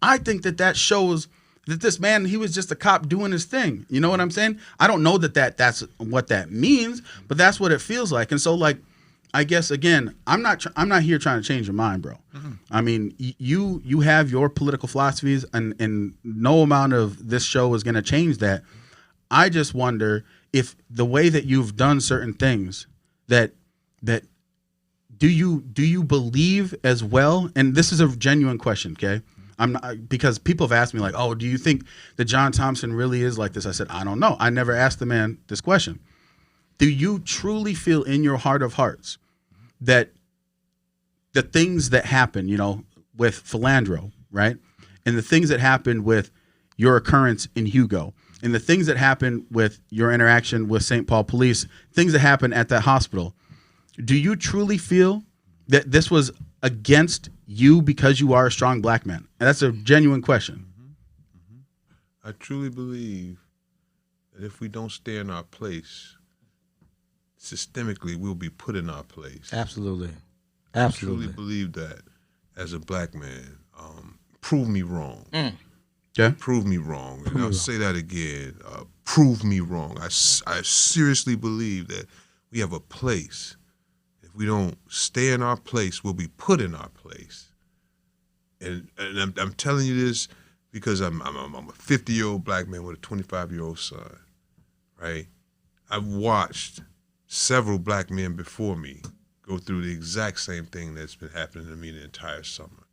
I think that shows that this man, he was just a cop doing his thing. You know what I'm saying? I don't know that's what that means, but that's what it feels like. And so, like, I guess again, I'm not here trying to change your mind, bro. I mean, you have your political philosophies, and no amount of this show is going to change that. I just wonder if the way that you've done certain things that do you believe as well? And this is a genuine question, okay? I'm not, because people have asked me like, oh, do you think that John Thompson really is like this? I said, I don't know. I never asked the man this question. Do you truly feel in your heart of hearts that the things that happen, with Philandro, right? And the things that happened with your occurrence in Hugo, and the things that happened with your interaction with St. Paul Police, things that happened at that hospital, do you truly feel that this was against you because you are a strong black man? And that's a genuine question. I truly believe that if we don't stay in our place, systemically we'll be put in our place. Absolutely. I truly believe that as a black man. Prove me wrong. Yeah. Prove me wrong. And I'll say that again. Prove me wrong. I seriously believe that we have a place. If we don't stay in our place, we'll be put in our place. And I'm telling you this because I'm a 50-year-old black man with a 25-year-old son, right? I've watched several black men before me go through the exact same thing that's been happening to me the entire summer.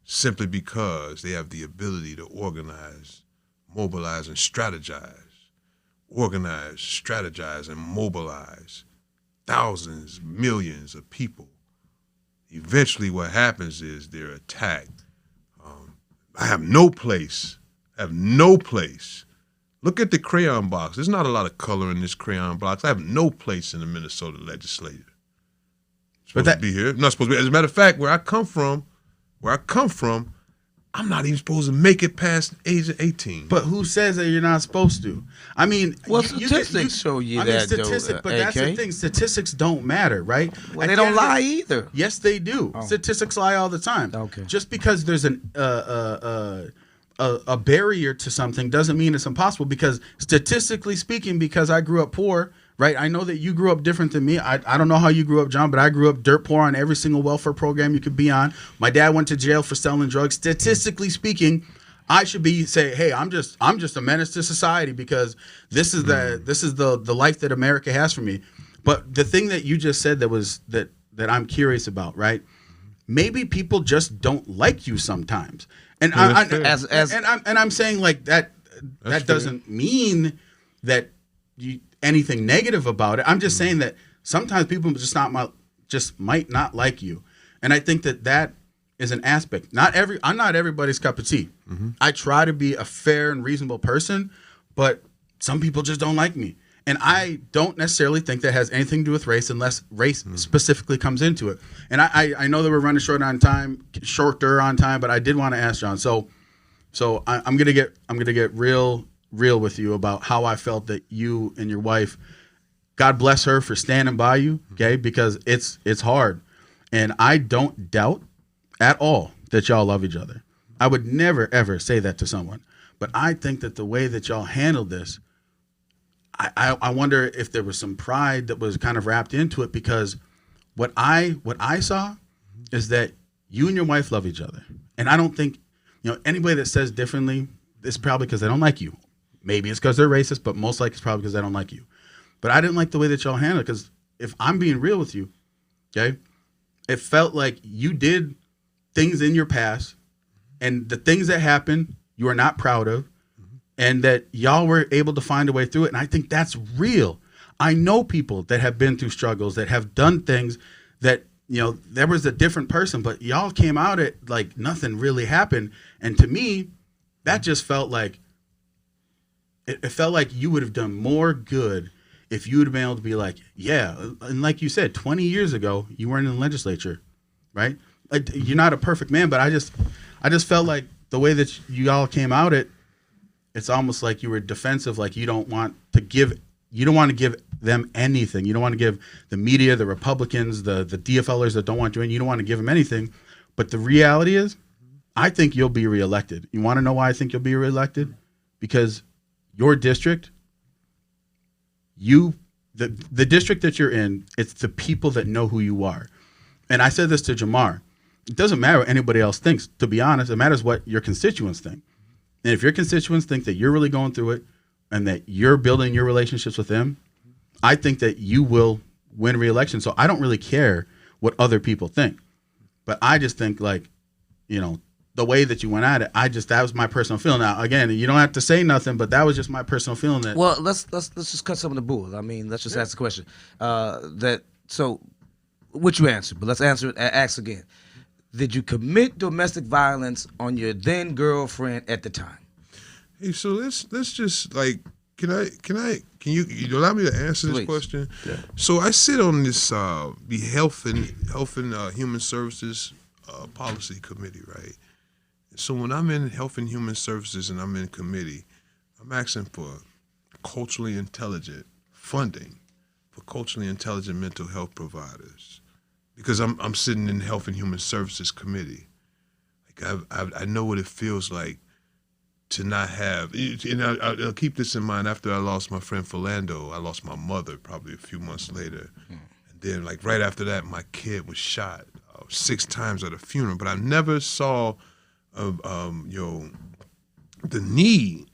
simply because they have the ability to organize, mobilize, and strategize. Organize, strategize, and mobilize thousands, millions of people. Eventually what happens is they're attacked. I have no place. Look at the crayon box. There's not a lot of color in this crayon box. I have no place in the Minnesota legislature. Supposed to be here. I'm not supposed to be. As a matter of fact, where I come from, I'm not even supposed to make it past the age of 18. But who says that you're not supposed to? I mean, well, statistics show you that, but that's the thing. Statistics don't matter, right? Well, they don't lie either. Yes, they do. Oh. Statistics lie all the time. Okay. Just because there's a barrier to something doesn't mean it's impossible. Because statistically speaking, because I grew up poor, right? I know that you grew up different than me. I don't know how you grew up, John, but I grew up dirt poor on every single welfare program you could be on. My dad went to jail for selling drugs. Statistically speaking, I should say, hey, I'm just a menace to society because this is the life that America has for me. But the thing that you just said that I'm curious about, right? Maybe people just don't like you sometimes, and I'm saying like that doesn't mean that anything negative about it. I'm just saying that sometimes people just might not like you, and I think that is an aspect. I'm not everybody's cup of tea. Mm-hmm. I try to be a fair and reasonable person, but some people just don't like me. And I don't necessarily think that has anything to do with race unless race specifically comes into it. And I know that we're running shorter on time, but I did want to ask John. So I'm gonna get real with you about how I felt that you and your wife, God bless her for standing by you, okay? Because it's hard. And I don't doubt at all that y'all love each other. I would never ever say that to someone. But I think that the way that y'all handled this, I wonder if there was some pride that was kind of wrapped into it, because what I saw is that you and your wife love each other. And I don't think, anybody that says differently, it's probably because they don't like you. Maybe it's because they're racist, but most likely it's probably because they don't like you. But I didn't like the way that y'all handled it, because if I'm being real with you, okay, it felt like you did things in your past, and the things that happened you are not proud of, and that y'all were able to find a way through it. And I think that's real. I know people that have been through struggles, that have done things that, there was a different person, but y'all came out at like nothing really happened. And to me, that just felt like, it felt like you would have done more good if you would have been able to be like, yeah. And like you said, 20 years ago, you weren't in the legislature, right? Like, you're not a perfect man, but I just felt like the way that you all came out it's almost like you were defensive, like you don't want to give them anything. You don't want to give the media, the Republicans, the DFLers that don't want you in, you don't want to give them anything. But the reality is, I think you'll be reelected. You want to know why I think you'll be reelected? Because your district, the district that you're in, it's the people that know who you are. And I said this to Jamar. It doesn't matter what anybody else thinks. To be honest, it matters what your constituents think. And if your constituents think that you're really going through it and that you're building your relationships with them, I think that you will win re-election. So I don't really care what other people think. But I just think, like, the way that you went at it, that was my personal feeling. Now, again, you don't have to say nothing, but that was just my personal feeling. That, well, let's just cut some of the bull. I mean, let's just ask the question. So what you answered, but let's ask again. Did you commit domestic violence on your then girlfriend at the time? Hey, so let's just like, can you allow me to answer this question? Yeah. So I sit on this the Health and Human Services Policy Committee, right? So when I'm in Health and Human Services and I'm in committee, I'm asking for culturally intelligent funding for culturally intelligent mental health providers. Because I'm sitting in Health and Human Services Committee. Like I know what it feels like to not have, and I'll keep this in mind. After I lost my friend Philando, I lost my mother probably a few months later. And then like right after that, my kid was shot 6 times at a funeral. But I never saw the need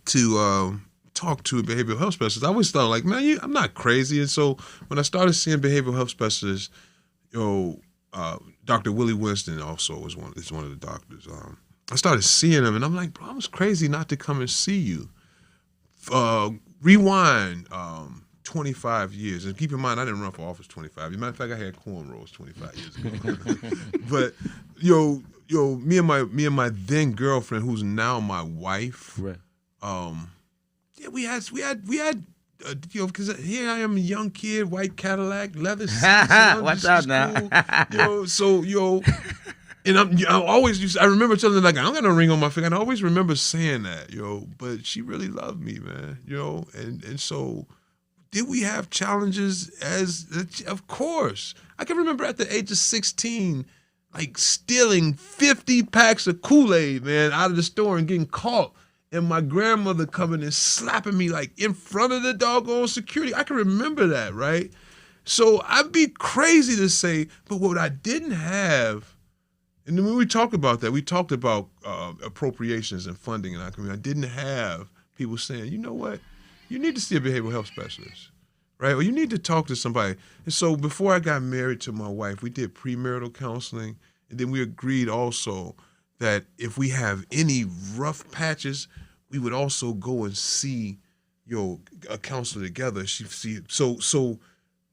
to talk to a behavioral health specialist. I always thought, like, man, I'm not crazy. And so when I started seeing behavioral health specialists, Dr. Willie Winston also is one of the doctors. I started seeing him, and I'm like, bro, I was crazy not to come and see you. Rewind 25 years, and keep in mind, I didn't run for office 25 years. Matter of fact, I had cornrows 25 years ago. But me and my then girlfriend, who's now my wife, right? Yeah, we had because here I am, a young kid, white Cadillac, leather seats. Watch out now. And I remember telling her, like, I don't got no ring on my finger. And I always remember saying that, but she really loved me, man, and so did we have challenges? Of course. I can remember at the age of 16, like stealing 50 packs of Kool-Aid, man, out of the store and getting caught. And my grandmother coming and slapping me like in front of the doggone security. I can remember that, right? So I'd be crazy to say, but what I didn't have, and when we talked about that, we talked about appropriations and funding in our community. I didn't have people saying, you know what, you need to see a behavioral health specialist, right? Or you need to talk to somebody. And so before I got married to my wife, we did premarital counseling, and then we agreed also that if we have any rough patches, we would also go and see a counselor together. So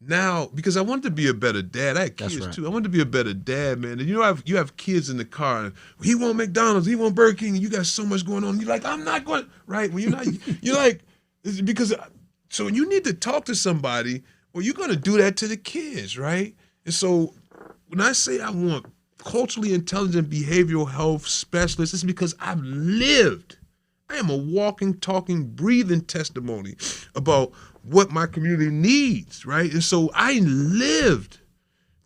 now, because I wanted to be a better dad. I had kids too. I wanted to be a better dad, man. And you have kids in the car, and he want McDonald's, he want Burger King, and you got so much going on. You're like, I'm not going, right? When you're not, you're like, because, so you need to talk to somebody, or you're going to do that to the kids, right? And so when I say I want culturally intelligent behavioral health specialists, it's because I've lived. I am a walking, talking, breathing testimony about what my community needs, right? And so I lived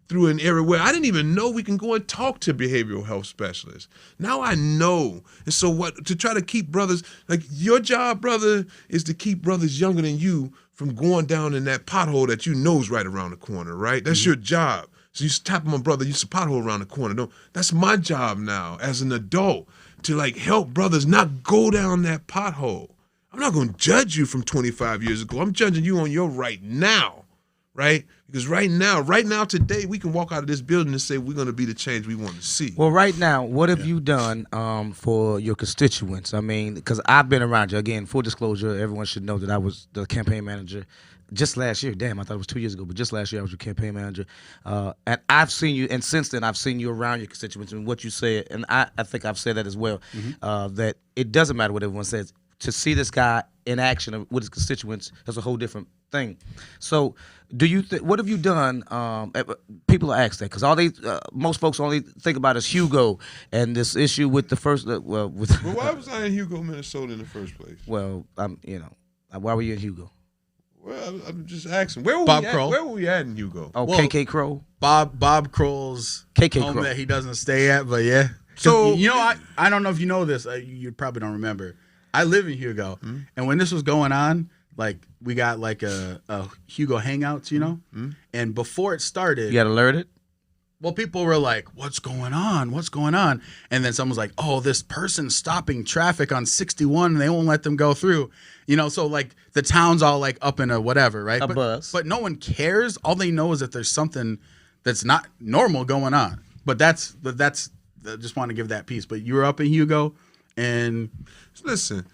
through an era where I didn't even know we can go and talk to behavioral health specialists. Now I know. And so to try to keep brothers, like your job, brother, is to keep brothers younger than you from going down in that pothole that you know is right around the corner, right? That's your job. So you tap my brother, you a pothole around the corner. No, that's my job now as an adult to like help brothers not go down that pothole. I'm not going to judge you from 25 years ago. I'm judging you on your right now, right? Because right now, today, we can walk out of this building and say we're going to be the change we want to see. Well, right now, what have you done for your constituents? I mean, because I've been around you. Again, full disclosure, everyone should know that I was the campaign manager just last year. Damn, I thought it was 2 years ago, but just last year I was your campaign manager. And I've seen you, and since then I've seen you around your constituents and what you said, and I think I've said that as well, that it doesn't matter what everyone says. To see this guy in action with his constituents, that's a whole different thing. So, what have you done? People ask that because most folks only think about is Hugo and this issue with the first. Well, why was I in Hugo, Minnesota, in the first place? Well, why were you in Hugo? Well, I'm just asking. Where were we at in Hugo? Oh, well, KK Crow. Bob Kroll's home Crow that he doesn't stay at, but yeah. So I don't know if you know this. You probably don't remember. I live in Hugo, and when this was going on, like we got like a Hugo Hangouts, and before it started, you got alerted. Well, people were like, "What's going on? What's going on?" And then someone's like, "Oh, this person's stopping traffic on 61, and they won't let them go through." So like the town's all like up in a whatever, right? Buzz. But no one cares. All they know is that there's something that's not normal going on. But that's I just want to give that piece. But you were up in Hugo. And listen,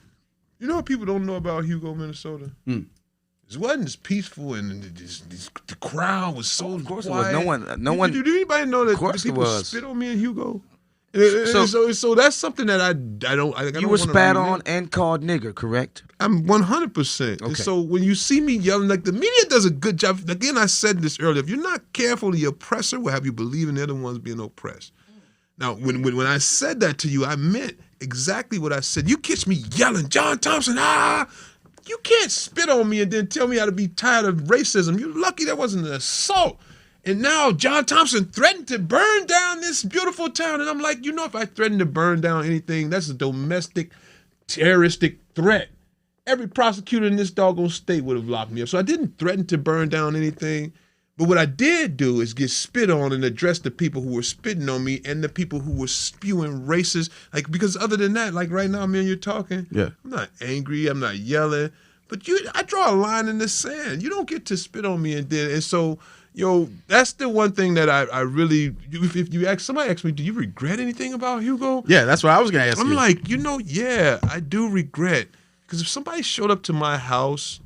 you know what people don't know about Hugo, Minnesota? It wasn't as peaceful, and the crowd was so quiet. It was. No one. Did anybody know that people spit on me in Hugo? So that's something that I don't. You were spat on and called nigger, correct? I'm 100%. Okay. So when you see me yelling, like the media does a good job. Again, I said this earlier. If you're not careful, the oppressor will have you believing they're the ones being oppressed. Now, when I said that to you, I meant exactly what I said. You catch me yelling, John Thompson, you can't spit on me and then tell me how to be tired of racism. You're lucky that wasn't an assault. And now John Thompson threatened to burn down this beautiful town. And I'm like, if I threaten to burn down anything, that's a domestic, terroristic threat. Every prosecutor in this doggone state would have locked me up. So I didn't threaten to burn down anything. But what I did do is get spit on and address the people who were spitting on me and the people who were spewing racist. Like, because other than that, like right now, me and you're talking, yeah. I'm not angry, I'm not yelling, But I draw a line in the sand. You don't get to spit on me and so, that's the one thing that I really, if somebody asks me, do you regret anything about Hugo? Yeah, that's what I was going to ask you. I'm like, yeah, I do regret. Because if somebody showed up to my house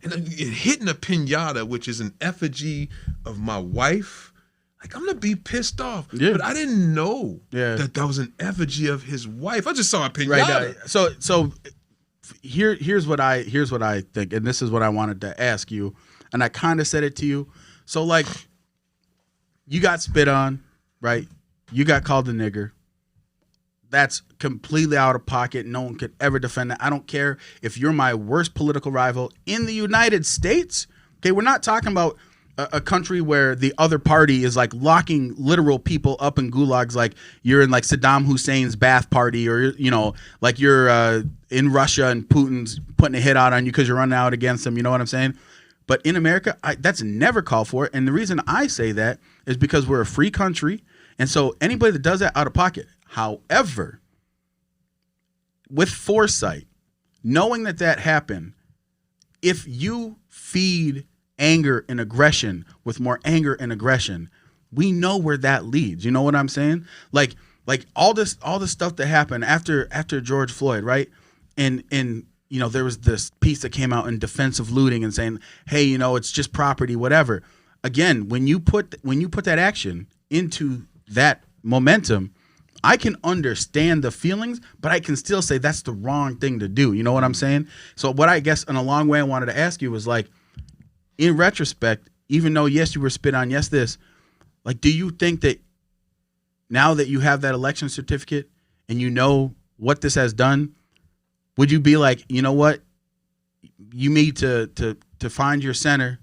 and hitting a piñata, which is an effigy of my wife, like, I'm going to be pissed off. Yeah. But I didn't know that was an effigy of his wife. I just saw a piñata. Right. So here's what I think, and this is what I wanted to ask you, and I kind of said it to you. So, like, you got spit on, right? You got called a nigger. That's completely out of pocket. No one could ever defend that. I don't care if you're my worst political rival in the United States. Okay, we're not talking about a country where the other party is like locking literal people up in gulags, like you're in like Saddam Hussein's bath party, or like you're in Russia and Putin's putting a hit out on you because you're running out against him. You know what I'm saying? But in America, that's never called for. And the reason I say that is because we're a free country, and so anybody that does that out of pocket. However, with foresight, knowing that happened, if you feed anger and aggression with more anger and aggression, we know where that leads. You know what I'm saying? Like all this stuff that happened after George Floyd, right? And there was this piece that came out in defense of looting and saying, hey, it's just property, whatever. Again, when you put that action into that momentum, I can understand the feelings, but I can still say that's the wrong thing to do. You know what I'm saying? So what I guess in a long way I wanted to ask you was, like, in retrospect, even though, yes, you were spit on, yes, this, like, do you think that now that you have that election certificate and you know what this has done, would you be like, you know what, you need to find your center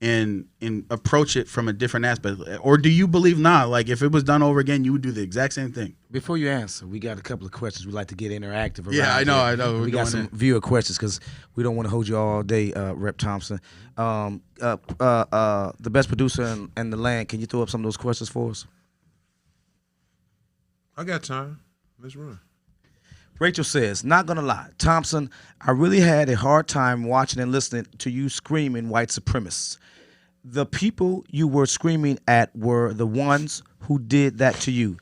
and approach it from a different aspect? Or do you believe like if it was done over again, you would do the exact same thing? Before you answer, we got a couple of questions we'd like to get interactive around. Yeah, I know. We got some viewer questions because we don't want to hold you all day, Rep Thompson. The best producer in the land, can you throw up some of those questions for us? I got time. Let's run. Rachel says, not going to lie, Thompson, I really had a hard time watching and listening to you screaming white supremacists. The people you were screaming at were the ones who did that to you,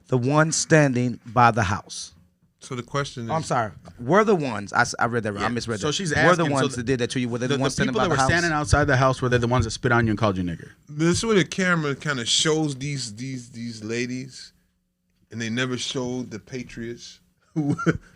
the ones standing by the house. So the question is... I'm sorry. Were the ones... I read that wrong. I misread that. So she's asking... Were the ones that did that to you? Were they the ones standing by the house? The people that were standing outside the house, were they the ones that spit on you and called you nigger? This is where the camera kind of shows these ladies, and they never showed the patriots.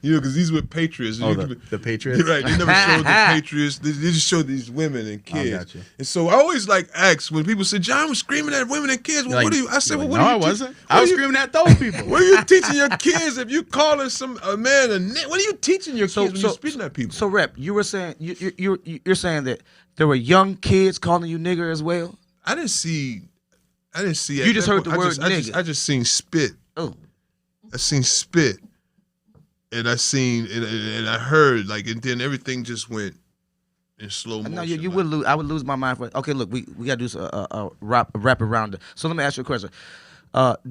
Because these were patriots. Oh, the patriots? Right. They never showed the patriots. They just showed these women and kids. I got you. And so I always ask when people say, John was screaming at women and kids. Well, what are you? I said, well, what are you? No, I wasn't. I was screaming at those people. What are you teaching your kids if you calling a man a nigger? What are you teaching your kids when you're spitting at people? So, Rep, you were saying you're saying that there were young kids calling you nigger as well? I didn't see. You just heard the word nigger. I just seen spit. Oh, I seen spit. And I seen and I heard, and then everything just went in slow motion. No, you would lose. I would lose my mind for. Okay, look, we got to do a wrap around it. So let me ask you a question.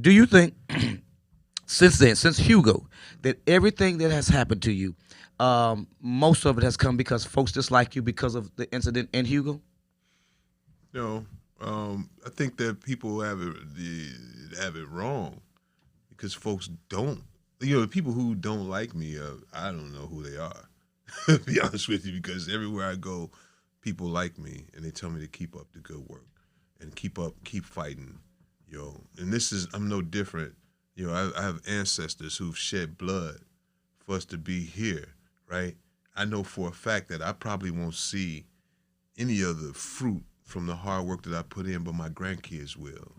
Do you think since Hugo, that everything that has happened to you, most of it has come because folks dislike you because of the incident in Hugo? No, I think that people have it wrong because folks don't. The people who don't like me, I don't know who they are, to be honest with you, because everywhere I go, people like me, and they tell me to keep up the good work and keep fighting, And I'm no different. I have ancestors who've shed blood for us to be here, right? I know for a fact that I probably won't see any of the fruit from the hard work that I put in, but my grandkids will.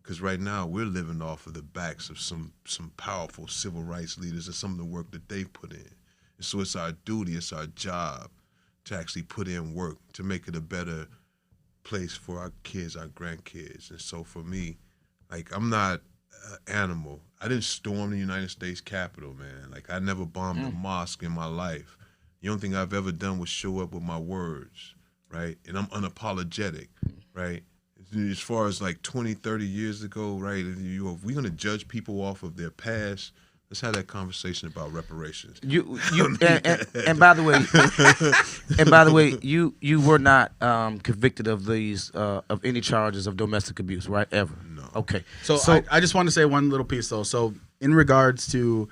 Because right now we're living off of the backs of some powerful civil rights leaders and some of the work that they've put in. And so it's our duty, it's our job to actually put in work to make it a better place for our kids, our grandkids. And so for me, I'm not an animal. I didn't storm the United States Capitol, man. I never bombed a mosque in my life. The only thing I've ever done was show up with my words, right? And I'm unapologetic, right? As far as 20, 30 years ago, right? If we're going to judge people off of their past, Let's have that conversation about reparations. And by the way, you were not convicted of these of any charges of domestic abuse, right? Ever? No. Okay. So I just want to say one little piece though. So in regards to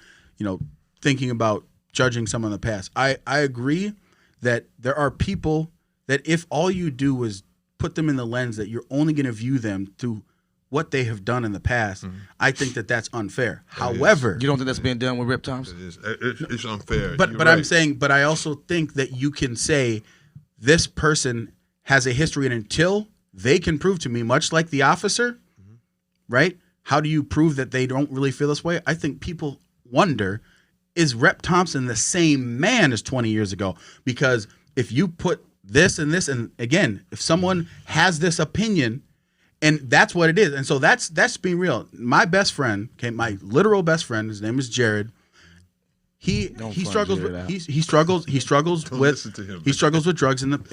thinking about judging someone in the past, I agree that there are people that if all you do is put them in the lens that you're only going to view them through what they have done in the past, I think that that's unfair. However, you don't think that's being done with Rip Thompson? It's unfair. But right. I'm saying, but I also think that you can say this person has a history, and until they can prove to me, much like the officer, right? How do you prove that they don't really feel this way? I think people wonder, is Rep Thompson the same man as 20 years ago? Because if you put this and this, and again, if someone has this opinion, and that's what it is. And so that's being real. My best friend, my literal best friend, his name is Jared. He struggles with drugs and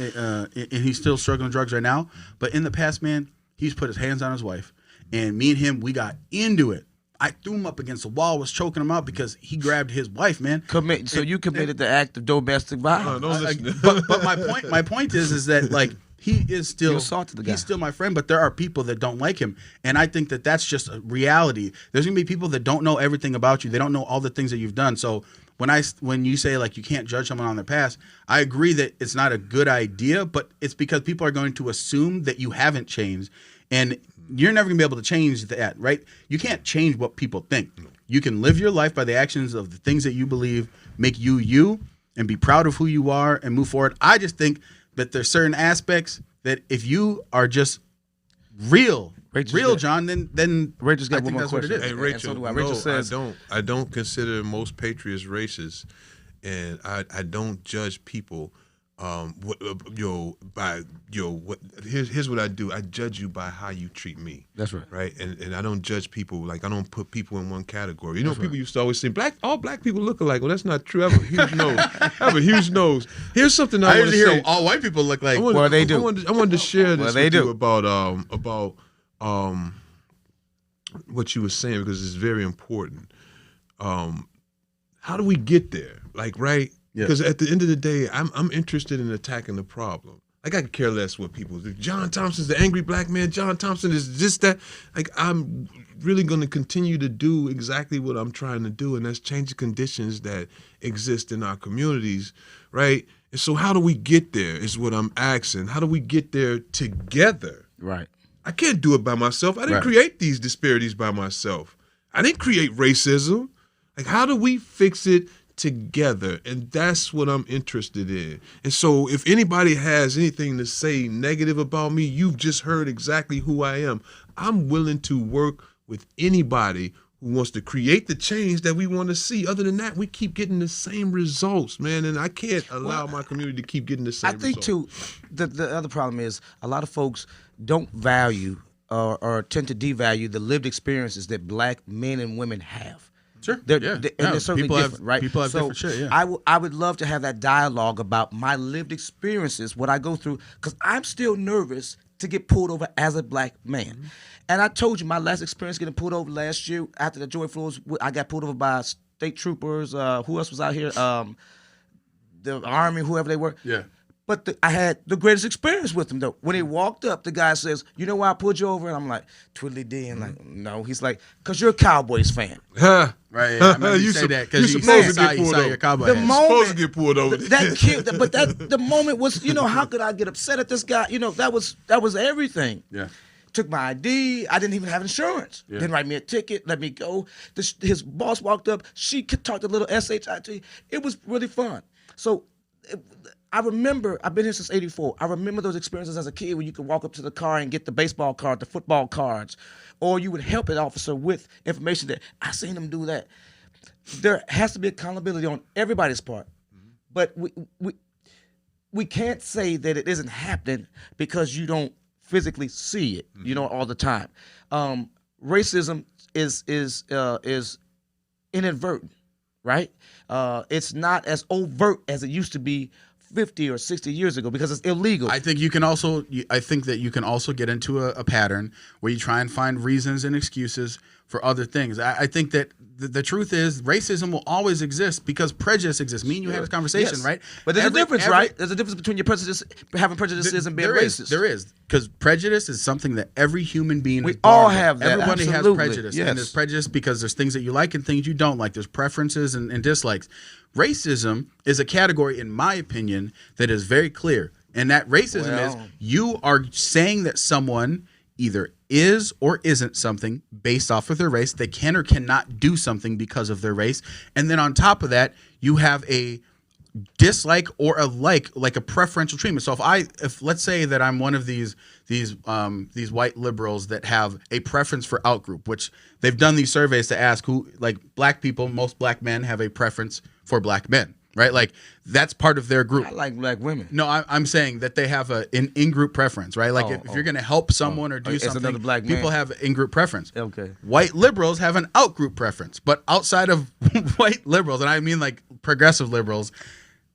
he's still struggling with drugs right now. But in the past, man, he's put his hands on his wife, and me and him, we got into it. I threw him up against the wall, was choking him out because he grabbed his wife, man. So you committed the act of domestic violence. But my point is that like, he is still assaulted the guy. He's still my friend, but there are people that don't like him, and I think that that's just a reality. There's gonna be people that don't know everything about you. They don't know all the things that you've done. So when you say like you can't judge someone on their past, I agree that it's not a good idea, but it's because people are going to assume that you haven't changed, and you're never gonna be able to change that, right? You can't change what people think. You can live your life by the actions of the things that you believe, make you you, and be proud of who you are and move forward. I just think that there's certain aspects that if you are just real, John, then Rachel's got one more that's question. What it is. Hey, Rachel, Rachel says, I don't consider most patriots racist, and I don't judge people. Here's what I do. I judge you by how you treat me. That's right. Right, and I don't judge people like I don't put people in one category. You know, people used to always say all black people look alike. Well, that's not true. I have a huge nose. I have a huge nose. Here's something I want to say. All white people look like. They do. I wanted to share this with you about what you were saying, because it's very important. How do we get there? Like, right? Because at the end of the day, I'm interested in attacking the problem. Like, I could care less what people do. John Thompson's the angry black man. John Thompson is just that. Like, I'm really going to continue to do exactly what I'm trying to do, and that's change the conditions that exist in our communities, right? And so how do we get there is what I'm asking. How do we get there together? Right. I can't do it by myself. I didn't create these disparities by myself. I didn't create racism. Like, how do we fix it together? And that's what I'm interested in. And so if anybody has anything to say negative about me, you've just heard exactly who I am. I'm willing to work with anybody who wants to create the change that we want to see. Other than that, we keep getting the same results, man. And I can't allow my community to keep getting the same results. I think, too, the other problem is a lot of folks don't value or tend to devalue the lived experiences that black men and women have. Sure. And they're certainly different, right? People have different shit, yeah. I would love to have that dialogue about my lived experiences, what I go through, because I'm still nervous to get pulled over as a black man. Mm-hmm. And I told you my last experience getting pulled over last year after the George Floyd, I got pulled over by state troopers. Who else was out here? The Army, whoever they were. Yeah. But I had the greatest experience with him, though. When he walked up, the guy says, "You know why I pulled you over?" And I'm like, twiddly dee, and like, no. He's like, "Cause you're a Cowboys fan." Huh. Right. I mean, you say that because you saw your Cowboy the hat. moment, supposed to get pulled over. The moment was, how could I get upset at this guy? That was everything. Yeah. Took my ID. I didn't even have insurance. Yeah. Didn't write me a ticket. Let me go. His boss walked up. She talked a little SHIT. It was really fun. So I remember, I've been here since '84. I remember those experiences as a kid when you could walk up to the car and get the baseball card, the football cards, or you would help an officer with information that I seen them do that. There has to be accountability on everybody's part, but we can't say that it isn't happening because you don't physically see it, all the time. Racism is inadvertent, right? It's not as overt as it used to be 50 or 60 years ago because it's illegal. I think that you can also get into a pattern where you try and find reasons and excuses for other things. I think that the truth is racism will always exist because prejudice exists. Me and you had this conversation, right? But there's a difference, right? There's a difference between your prejudice, having prejudices and being racist. There is, because prejudice is something that every human being. We all have that. Everybody Absolutely. has prejudice, yes. and there's prejudice because there's things that you like and things you don't like. There's preferences and dislikes. Racism is a category, in my opinion, that is very clear, and that racism is you are saying that someone either is or isn't something based off of their race. They can or cannot do something because of their race. And then on top of that, you have a dislike or a like a preferential treatment. So if let's say that I'm one of these white liberals that have a preference for outgroup, which they've done these surveys to ask who, like black people, most black men have a preference for black men. Right, like that's part of their group. I like black women. No, I'm saying that they have an in-group preference, right? Like if you're going to help someone or do something, black people man. have in-group preference. Okay. White liberals have an out-group preference, but outside of white liberals, and I mean like progressive liberals,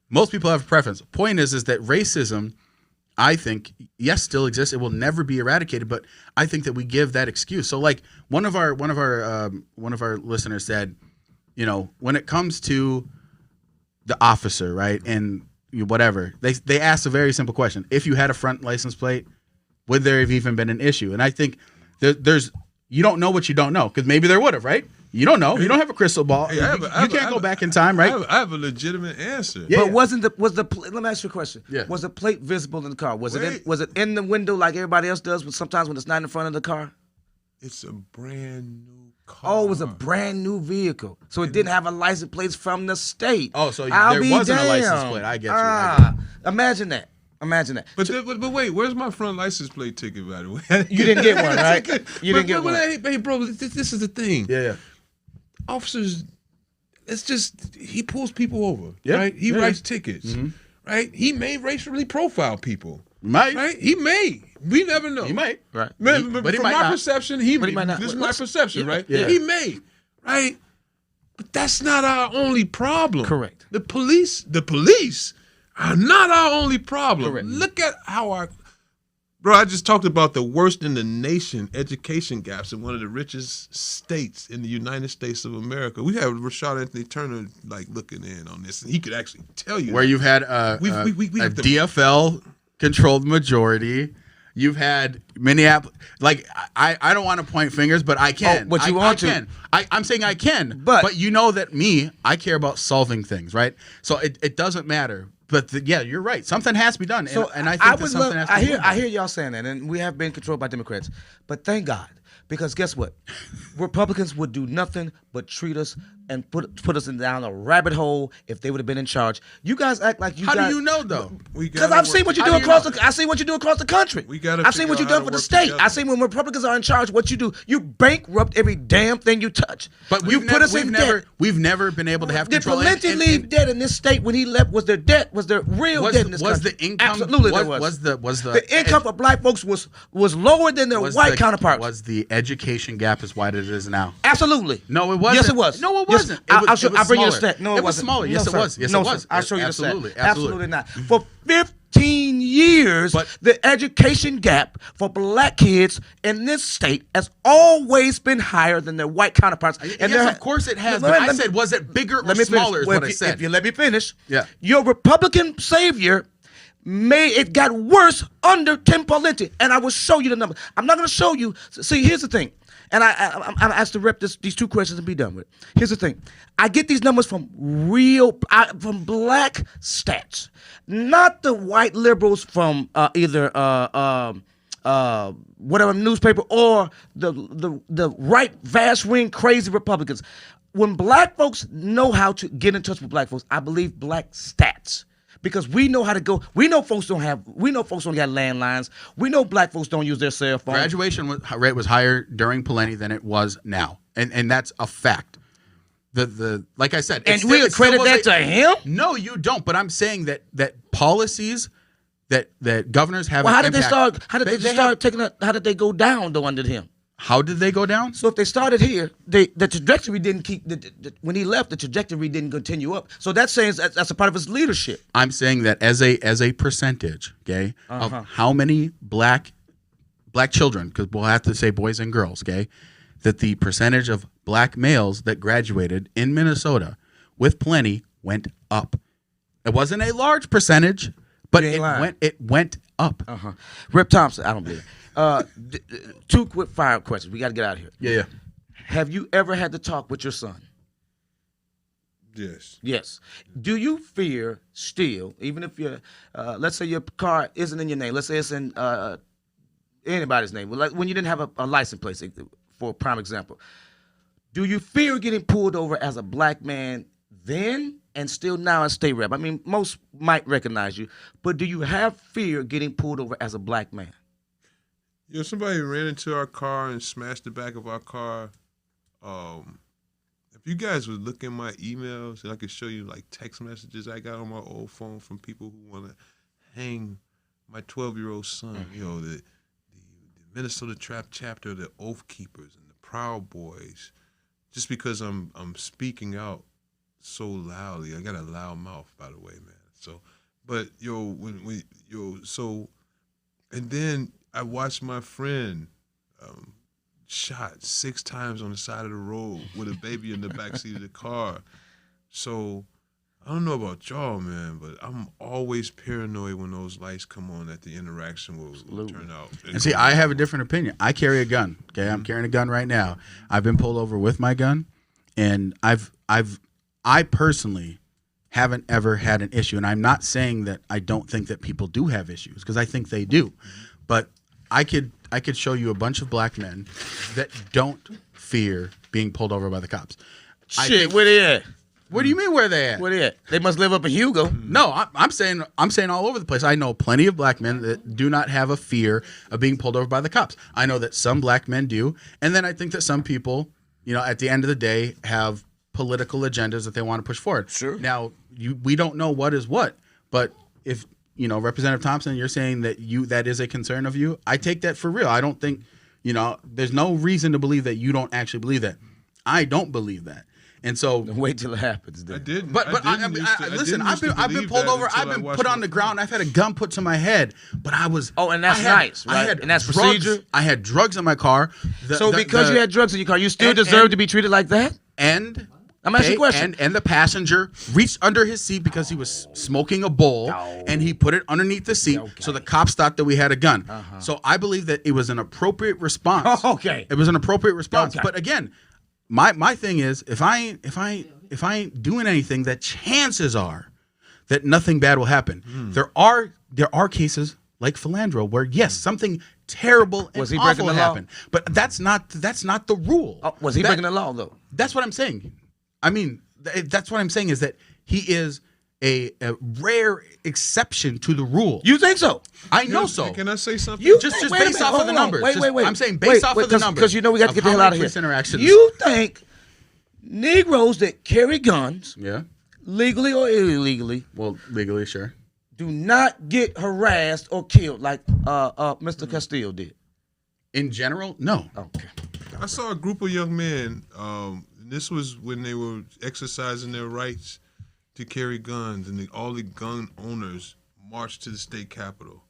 most people have a preference. Point is that racism, I think, yes, still exists. It will never be eradicated, but I think that we give that excuse. So, like one of our listeners said, you know, when it comes to the officer, right, and whatever, they asked a very simple question: if you had a front license plate, would there have even been an issue? And I think there's you don't know what you don't know, because maybe there would have, right? You don't know. You don't have a crystal ball. Hey, you can't go back in time, right? I have a legitimate answer. Yeah. But was the let me ask you a question. Yeah. Was the plate visible in the car? Was it in the window like everybody else does? But sometimes when it's not in front of the car. It's a brand new car. Oh, it was a brand new vehicle, so it didn't have a license plate from the state. Oh, so there wasn't a license plate. I get you. Imagine that. But wait, where's my front license plate ticket, by the way? You didn't get one, right? You didn't get one. Hey, bro, this is the thing. Yeah. Officers, it's just he pulls people over, Yeah. right? He writes tickets, right? He may racially profile people, Might. right? He may. We never know. He might. Right. But he from might my not. perception, But he might not. This is my perception, right? Yeah. He may, right? But that's not our only problem. Correct. The police are not our only problem. Correct. Look at how Bro, I just talked about the worst in the nation education gaps in one of the richest states in the United States of America. We have Rashad Anthony Turner like looking in on this, and he could actually tell you where you've had a DFL controlled majority. You've had Minneapolis. Like I don't want to point fingers, but I can. Oh, but you want to? Can. I'm saying I can. But you know that I care about solving things, right? So it doesn't matter. But yeah, you're right. Something has to be done, and I think something has to be done. I hear y'all saying that, and we have been controlled by Democrats. But thank God, because guess what? Republicans would do nothing but treat us and put us down a rabbit hole if they would have been in charge. You guys act like you. How do you know though? Because I've seen what you do across the. I see what you do across the country. I've seen what you've done for the state. I see when Republicans are in charge, what you do. You bankrupt every damn thing you touch. But you put us in debt. We've never been able to have control. Did Valenti leave debt in this state when he left? Was there debt? Was there real debt in this country? Was the income? Absolutely, there was. The income for black folks was lower than their white counterparts. Was the education gap as wide as it is now? Absolutely. No, it wasn't. Yes, it was. No, it wasn't. I'll bring you the stat. No, it wasn't. Smaller. Yes, it was. Yes, it was. I'll show you the stat. Absolutely. Absolutely not. For 15 years, the education gap for black kids in this state has always been higher than their white counterparts. And yes, of course it has. But I said, was it bigger or smaller? Is what I said. If you let me finish, yeah. Your Republican savior it got worse under Tim Pawlenty, and I will show you the numbers. I'm not going to show you. See, here's the thing. And I'm asked to rep these two questions and be done with it. Here's the thing. I get these numbers from from black stats, not the white liberals from either whatever newspaper or the right vast wing crazy Republicans. When black folks know how to get in touch with black folks, I believe black stats. Because we know how to go. We know folks don't got landlines. We know black folks don't use their cell phones. Graduation rate was higher during Pawlenty than it was now, and that's a fact. The like I said, and we accredit that to him. No, you don't. But I'm saying that policies that governors have. Well, how did they start? How did How did they go down though under him? How did they go down? So if they started here, the trajectory didn't keep. When he left, the trajectory didn't continue up. So that's saying that's a part of his leadership. I'm saying that as a percentage, okay, of how many black children, because we'll have to say boys and girls, okay, that the percentage of black males that graduated in Minnesota with plenty went up. It wasn't a large percentage, but it went up. Rip Thompson, I don't believe it. 2 quick fire questions. We got to get out of here. Yeah. Have you ever had to talk with your son? Yes. Yes. Do you fear still, even if you're, let's say your car isn't in your name, let's say it's in anybody's name, like when you didn't have a license plate, for a prime example, do you fear getting pulled over as a black man then and still now as state rep? I mean, most might recognize you, but do you have fear getting pulled over as a black man? You know, somebody ran into our car and smashed the back of our car. If you guys would look in my emails, and I could show you like text messages I got on my old phone from people who want to hang my 12-year-old son. You know, the Minnesota Trap chapter, the Oath Keepers and the Proud Boys, just because I'm speaking out so loudly. I got a loud mouth, by the way, man. So, but and then I watched my friend shot 6 times on the side of the road with a baby in the backseat of the car. So I don't know about y'all, man, but I'm always paranoid when those lights come on that the interaction will turn out. And see, I have a different opinion. I carry a gun. Okay, I'm carrying a gun right now. I've been pulled over with my gun, and I personally haven't ever had an issue. And I'm not saying that I don't think that people do have issues, because I think they do. But I could show you a bunch of black men that don't fear being pulled over by the cops. Shit, where they at? What do you mean where they at? Where they at? They must live up in Hugo. No, I'm saying all over the place. I know plenty of black men that do not have a fear of being pulled over by the cops. I know that some black men do, and then I think that some people, you know, at the end of the day, have political agendas that they want to push forward. Sure. Now, we don't know what is what, but if you know, Representative Thompson, you're saying that that is a concern of you, I take that for real. I don't think, you know, there's no reason to believe that you don't actually believe that. I don't believe that. And so wait till it happens. Then. I did. But listen, I've been pulled over. I've been put on the ground. I've had a gun put to my head. But I was. Oh, and that's nice, right? And that's procedure. I had drugs in my car. Because you had drugs in your car, you still deserve to be treated like that? And I'm asking a question. And the passenger reached under his seat because he was smoking a bowl, and he put it underneath the seat. So the cops thought that we had a gun. So I believe that it was an appropriate response. Okay. It was an appropriate response. Okay. But again, my thing is, if I ain't doing anything, that chances are that nothing bad will happen. There are cases like Philandro where yes, something terrible and awful happened. But that's not the rule. Was he breaking the law though? That's what I'm saying. I mean, that's what I'm saying is that he is a rare exception to the rule. You think so? I know so. Can I say something? Just based off of the numbers. Wait. I'm saying based off of the numbers. Because you know we got to get the hell out of here. Interactions. You think Negroes that carry guns, yeah, legally or illegally, well, legally, sure, do not get harassed or killed like Mr. Castillo did? In general, no. Okay. I saw a group of young men. This was when they were exercising their rights to carry guns, and all the gun owners marched to the state capitol.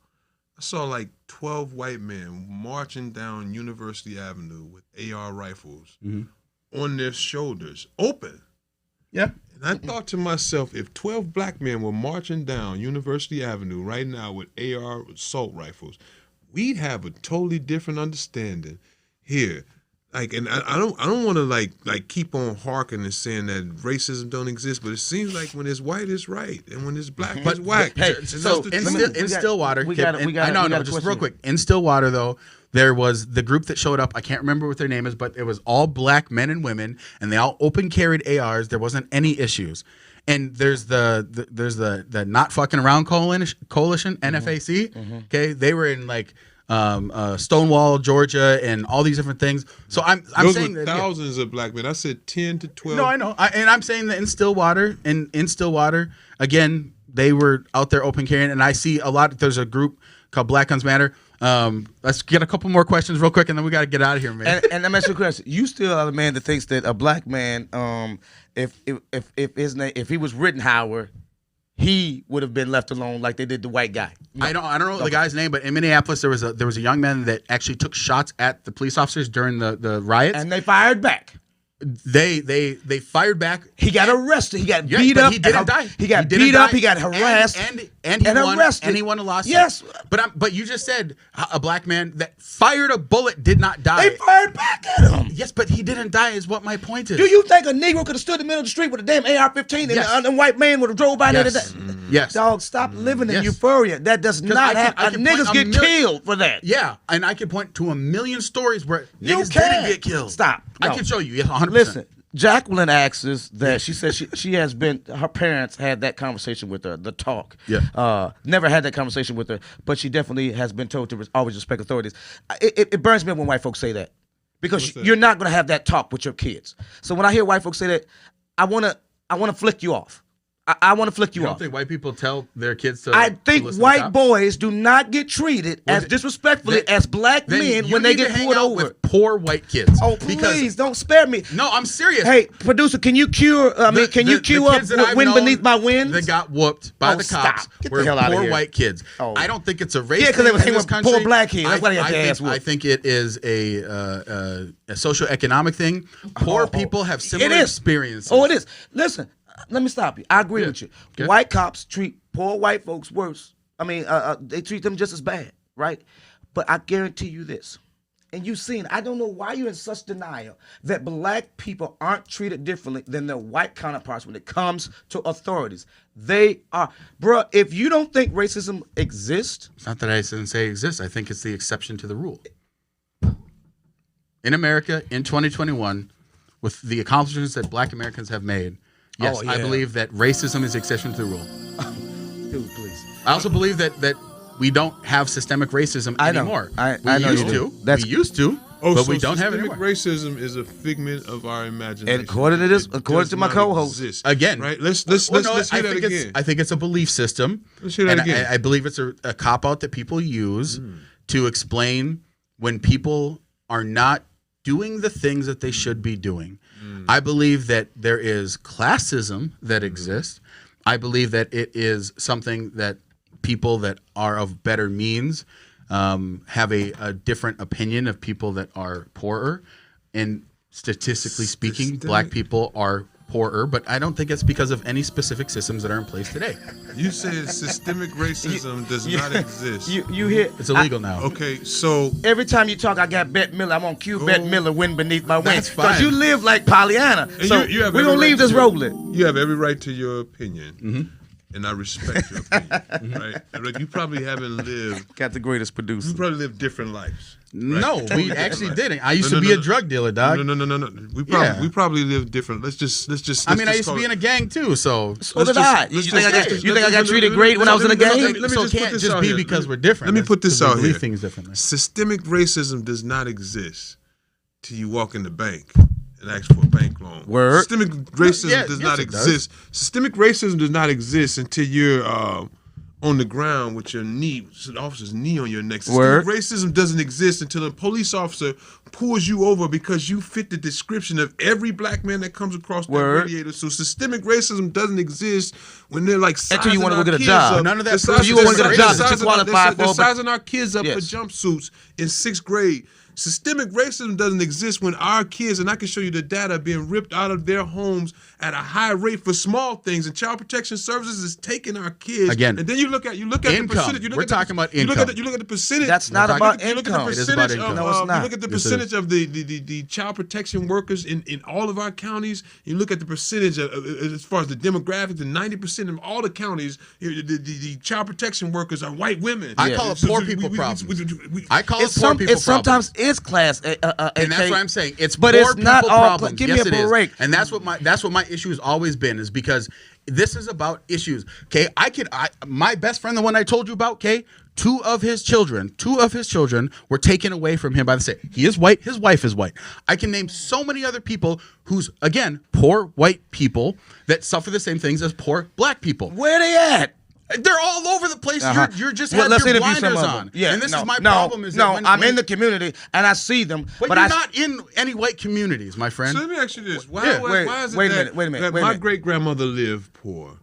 I saw like 12 white men marching down University Avenue with AR rifles on their shoulders, open. Yeah. And I thought to myself, if 12 black men were marching down University Avenue right now with AR assault rifles, we'd have a totally different understanding here. Like, and I don't want to like keep on harking and saying that racism don't exist, but it seems like when it's white, it's right, and when it's black, it's whack. Hey, so in Stillwater, just real quick. In Stillwater, though, there was the group that showed up. I can't remember what their name is, but it was all black men and women, and they all open carried ARs. There wasn't any issues. And there's the Not Fucking Around Coalition, NFAC. Okay, they were in like Stonewall, Georgia, and all these different things. So I'm those saying were that thousands of black men. I said 10 to 12. No, I know, and I'm saying that in Stillwater, again, they were out there open carrying, and I see a lot. There's a group called Black Guns Matter. Let's get a couple more questions real quick, and then we got to get out of here, man. And I'm asking you a question. You still are the man that thinks that a black man, if he was Rittenhauer, he would have been left alone like they did the white guy. I don't know the guy's name, but in Minneapolis there was a young man that actually took shots at the police officers during the riots, and they fired back. they fired back. He got arrested. He got beat up. He didn't die. He got beat up. He got harassed and he won, arrested. And he won a lawsuit. Yes, but you just said a black man that fired a bullet did not die. They fired back at him. Yes, but he didn't die. Is what my point is. Do you think a Negro could have stood in the middle of the street with a damn AR-15 and a white man would have drove by there today? Yes. Dog, stop living in euphoria. That does not happen. Niggas get killed for that. Yeah, and I can point to a million stories where niggas didn't get killed. Stop. No. I can show you. 100%. Listen, Jacqueline asks us that she says she has been, her parents had that conversation with her, the talk. Yeah. Never had that conversation with her, but she definitely has been told to always respect authorities. It burns me up when white folks say that, because you're not going to have that talk with your kids. So when I hear white folks say that, I want to flick you off. I want to flick you off. You don't think white people tell their kids to? I think white boys do not get treated as disrespectfully as black men when they get pulled over. With poor white kids. Oh, please don't spare me. No, I'm serious. Hey, producer, can you cue up Wind Beneath My Wings? That got whooped by the cops were poor white kids. I don't think it's a race thing in this country. Poor black kids. That's why they have to ass whooped. I think it is a socioeconomic thing. Poor people have similar experiences. Oh, it is. Listen. Let me stop you. I agree with you. Okay. White cops treat poor white folks worse. I mean, they treat them just as bad, right? But I guarantee you this, and you've seen, I don't know why you're in such denial that black people aren't treated differently than their white counterparts when it comes to authorities. They are. Bruh, if you don't think racism exists. It's not that I didn't say it exists. I think it's the exception to the rule. In America, in 2021, with the accomplishments that black Americans have made, yes, I believe that racism is exception to the rule. Dude, please. I also believe that we don't have systemic racism anymore. I know we used to. We used to, but we don't have it anymore. Racism is a figment of our imagination. And according to my co-host, again, right? Let's hear that again. I think it's a belief system. Let's hear that again. I believe it's a cop-out that people use to explain when people are not doing the things that they should be doing. I believe that there is classism that exists. I believe that it is something that people that are of better means have a different opinion of people that are poorer. And statistically speaking, black people are poorer, but I don't think it's because of any specific systems that are in place today. You said systemic racism does not exist. You hear it's illegal now. Okay, so every time you talk, I got Bette Miller. I'm on cue. Bette Miller, Wind Beneath My Wings. Because you live like Pollyanna. And so we're gonna leave this rolling. You have every right to your opinion. And I respect your opinion, right? You probably haven't lived. Got the greatest producer. You probably lived different lives. Right? No, we actually didn't. I used to be a drug dealer, dog. No. We probably lived different. Let's just. I mean, I used to be in a gang too, so did I. You think I got treated great when I was in a gang? Let me just can't just be because we're different. Let me put this out here. Things differently. Systemic racism does not exist till you walk in the bank and ask for a bank loan. Word. Systemic racism does not exist. Systemic racism does not exist until you're on the ground with your knee, the officer's knee on your neck. Systemic racism doesn't exist until a police officer pulls you over because you fit the description of every black man that comes across that radiator. So systemic racism doesn't exist when they're like sizing until you want to go get a job. None of that. You want to get a job that you qualify for. They're sizing our kids up for jumpsuits in 6th grade. Systemic racism doesn't exist when our kids, and I can show you the data, being ripped out of their homes at a high rate for small things, and Child Protection Services is taking our kids. Again, and then you look at income. the percentage. We're talking about income. You look at the percentage. That's not about income. You look at the percentage of, no, it's not. You look at the percentage of the child protection workers in all of our counties. You look at the percentage of, as far as the demographics, the 90% of all the counties, the child protection workers are white women. I call it poor people problems. I call it poor people problems. Sometimes is class, and that's what I'm saying. It's but poor it's not people all. problems. Give me a break. And that's what my issue has always been, is because this is about issues. Okay, my best friend, the one I told you about. Okay, two of his children were taken away from him by the state. He is white. His wife is white. I can name so many other people who's, again, poor white people that suffer the same things as poor black people. Where they at? They're all over the place. You're just have your blinders on. Yeah, and this is my problem. Is I'm in the community and I see them, but you're not in any white communities, my friend. So let me ask you this: Why is it that my great grandmother lived poor,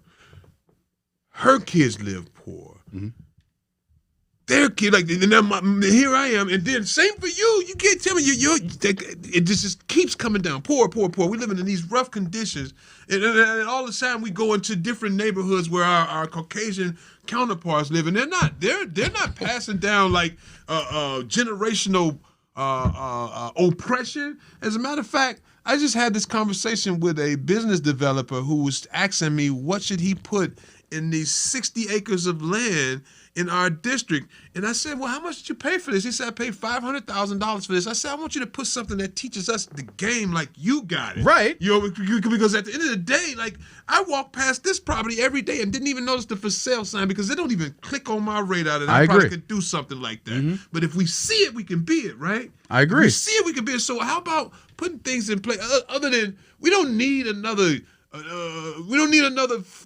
her kids live poor, They're like, and then here I am, and then same for you. You can't tell me it just keeps coming down. Poor. We living in these rough conditions, and all the time we go into different neighborhoods where our Caucasian counterparts live, and they're not passing down like generational oppression. As a matter of fact, I just had this conversation with a business developer who was asking me what should he put in these 60 acres of land in our district. And I said, well, how much did you pay for this? He said, I paid $500,000 for this. I said, I want you to put something that teaches us the game like you got it. Right. You know, because at the end of the day, like, I walk past this property every day and didn't even notice the for sale sign because they don't even click on my radar that I probably could do something like that. Mm-hmm. But if we see it, we can be it, right? I agree. If we see it, we can be it. So how about putting things in place other than we don't need another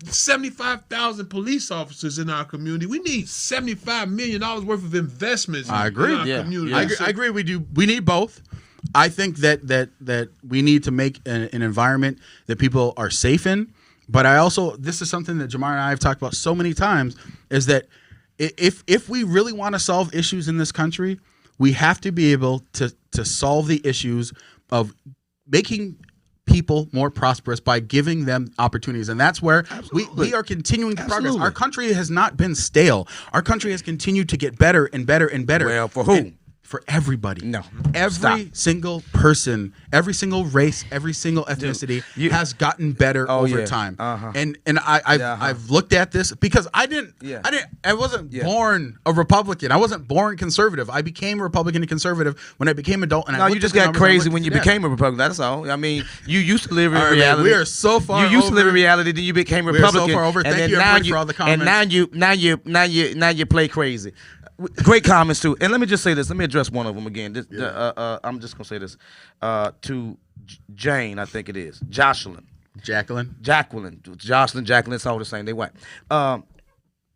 75,000 police officers in our community. We need $75 million worth of investments in our community. I agree. We need both. I think that we need to make an environment that people are safe in. But I also, this is something that Jamar and I have talked about so many times, is that if we really want to solve issues in this country, we have to be able to solve the issues of making people more prosperous by giving them opportunities. And that's where we are continuing to progress. Our country has not been stale. Our country has continued to get better and better and better. Well, for who? For everybody. No. Every single person, every single race, every single ethnicity has gotten better over time. Uh-huh. And I've looked at this because I wasn't born a Republican. I wasn't born conservative. I became a Republican and conservative when I became adult. And you just got crazy when you became a Republican. That's all. I mean, you used to live in reality. We are so far. You used to live in reality, then you became Republican. We are so far over. Thank you everybody for all the comments. And now you play crazy. Great comments too. And let me just say this. Let me address one of them again. I'm just gonna say this to Jane. I think it is Jacqueline. Jacqueline. Jacqueline. It's all the same. They white.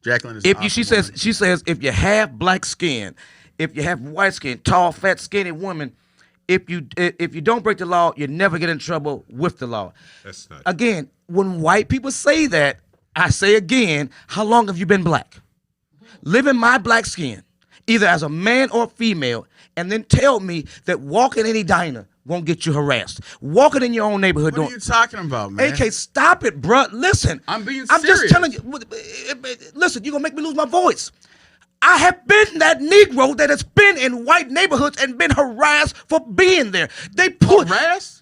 Jacqueline is. She says if you have black skin, if you have white skin, tall, fat, skinny woman, if you don't break the law, you never get in trouble with the law. That's not. Again, when white people say that, I say again, how long have you been black? Live in my black skin, either as a man or female, and then tell me that walking in any diner won't get you harassed. Walking in your own neighborhood. What are you talking about, man? AK, stop it, bruh. Listen. I'm being serious. I'm just telling you. Listen, you're going to make me lose my voice. I have been that Negro that has been in white neighborhoods and been harassed for being there. Harassed?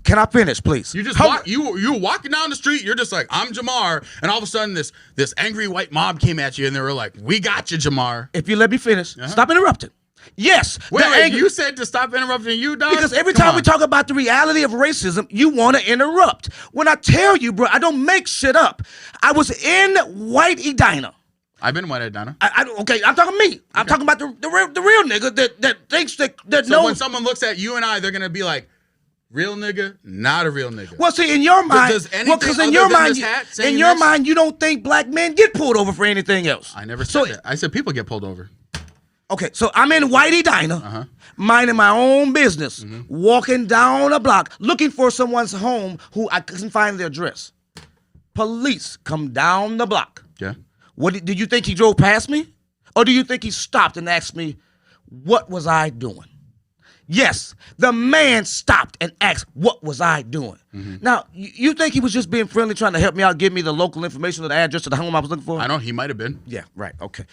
Can I finish, please? You just you were walking down the street. You're just like, I'm Jamar, and all of a sudden this angry white mob came at you, and they were like, "We got you, Jamar." If you let me finish, stop interrupting. Yes. Wait, you said to stop interrupting you, dog? Because every time we talk about the reality of racism, you want to interrupt. When I tell you, bro, I don't make shit up. I was in White Edina. I've been in White Edina. Okay, I'm talking me. I'm talking about the real nigga that thinks that knows. So when someone looks at you and I, they're gonna be like, real nigga, not a real nigga. Well, see, in your mind, because in your mind, you don't think black men get pulled over for anything else. I never said that. I said people get pulled over. Okay, so I'm in White Edina, minding my own business, walking down a block, looking for someone's home who I couldn't find their address. Police come down the block. Yeah. Did you think he drove past me? Or do you think he stopped and asked me, what was I doing? Yes, the man stopped and asked, what was I doing? Now, you think he was just being friendly, trying to help me out, give me the local information or the address to the home I was looking for? I know, he might have been. Yeah, right, okay.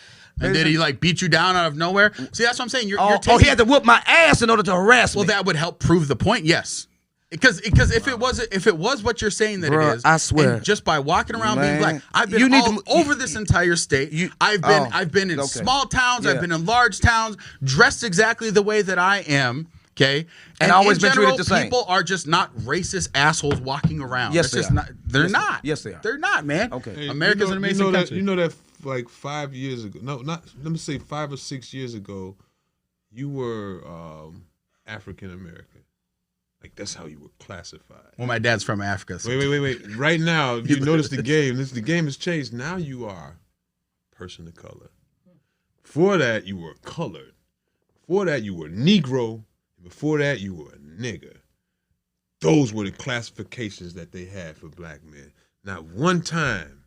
And did he like beat you down out of nowhere? See, that's what I'm saying. You're he had to whoop my ass in order to harass me. Well, that would help prove the point, yes. Because if it was what you're saying that it is, I swear, and just by walking around being black, I've been over this entire state. I've been in small towns, I've been in large towns, dressed exactly the way that I am. Okay, and always been treated the same. People are just not racist assholes walking around. Yes, they are. They're not. Yes, they are. They're not, man. Okay, hey, America's an amazing country. You know that like 5 years ago. No, not let me say 5 or 6 years ago, you were African American. Like that's how you were classified. Well, my dad's from Africa. So. Wait. Right now, you notice the game. The game has changed. Now you are person of color. Before that, you were colored. Before that, you were Negro. Before that, you were a nigger. Those were the classifications that they had for black men. Not one time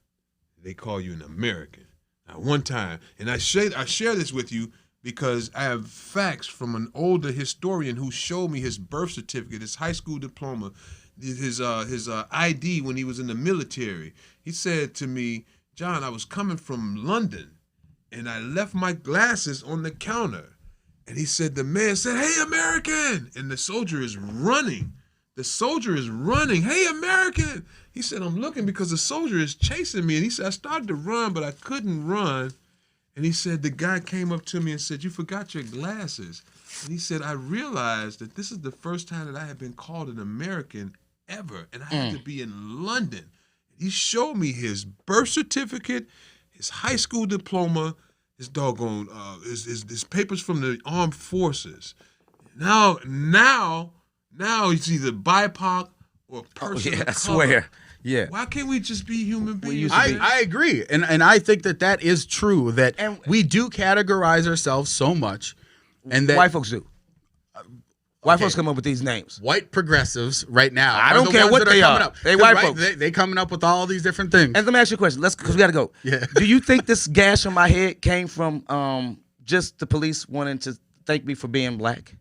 they call you an American. One time, and I share this with you because I have facts from an older historian who showed me his birth certificate, his high school diploma, his ID when he was in the military. He said to me, John, I was coming from London, and I left my glasses on the counter. And he said, the man said, hey, American! And the soldier is running. The soldier is running. Hey, American! He said, I'm looking because the soldier is chasing me. And he said, I started to run, but I couldn't run. And he said, the guy came up to me and said, you forgot your glasses. And he said, I realized that this is the first time that I have been called an American ever. And I had to be in London. He showed me his birth certificate, his high school diploma, his doggone, his papers from the armed forces. Now he's either BIPOC or person of color. I swear. Yeah. Why can't we just be human beings? I agree. And I think that is true, that we do categorize ourselves so much. And that white folks do. White folks come up with these names. White progressives right now. I don't care what they are. They white folks. They coming up with all these different things. And let me ask you a question. Because we got to go. Yeah. Do you think this gash on my head came from just the police wanting to thank me for being black?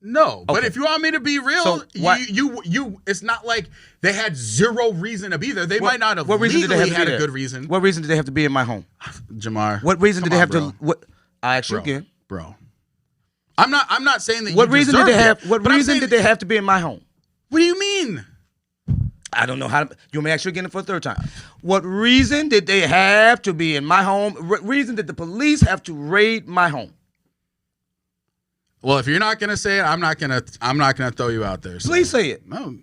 No, but if you want me to be real, you it's not like they had zero reason to be there. They might not have legally had a good reason. What reason did they have to be in my home? Jamar. What reason did they have to I ask you again. Bro. I'm not saying that what you reason did they have what reason did they have to be in my home? What do you mean? I don't know how to. You want me to ask you again for a third time? What reason did they have to be in my home? What reason did the police have to raid my home? Well, if you're not gonna say it, I'm not gonna throw you out there. So. Please say it. No,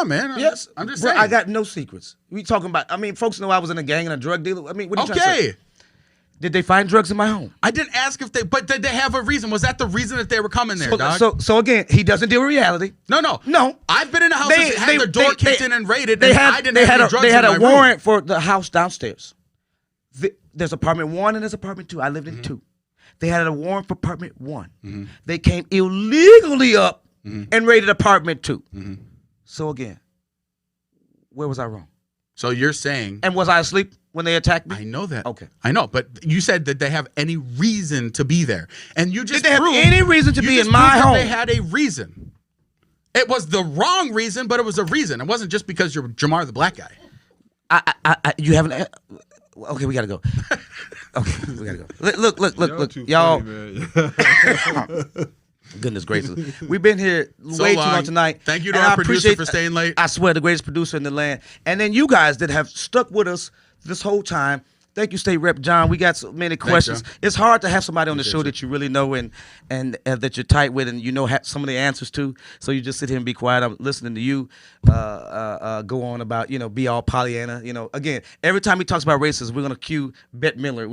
man. Yes, I'm just saying. I got no secrets. We talking about? I mean, folks know I was in a gang and a drug dealer. I mean, what are you trying to say? Did they find drugs in my home? I didn't ask but did they have a reason? Was that the reason that they were coming there, dog? So again, he doesn't deal with reality. No. I've been in a house that had their door kicked in and raided. They had a warrant for the house downstairs. There's apartment 1 and there's apartment 2. I lived in 2. They had a warrant for apartment 1. Mm-hmm. They came illegally up and raided apartment 2. Mm-hmm. So again, where was I wrong? So you're saying... And was I asleep when they attacked me? I know that. Okay. I know, but you said that they have any reason to be there. And you just Did they have any reason to be in my home? They had a reason. It was the wrong reason, but it was a reason. It wasn't just because you're Jamar the black guy. You haven't... Okay, we gotta go. Okay, we gotta go. Look, y'all. Goodness gracious, we've been here way too long tonight. Thank you to our producer for staying late. I swear, the greatest producer in the land. And then you guys that have stuck with us this whole time. Thank you, State Rep John. We got so many questions. It's hard to have somebody on the show that you really know and that you're tight with and you know some of the answers to. So you just sit here and be quiet. I'm listening to you go on about, be all Pollyanna. Again, every time he talks about racism, we're going to cue Bette Midler,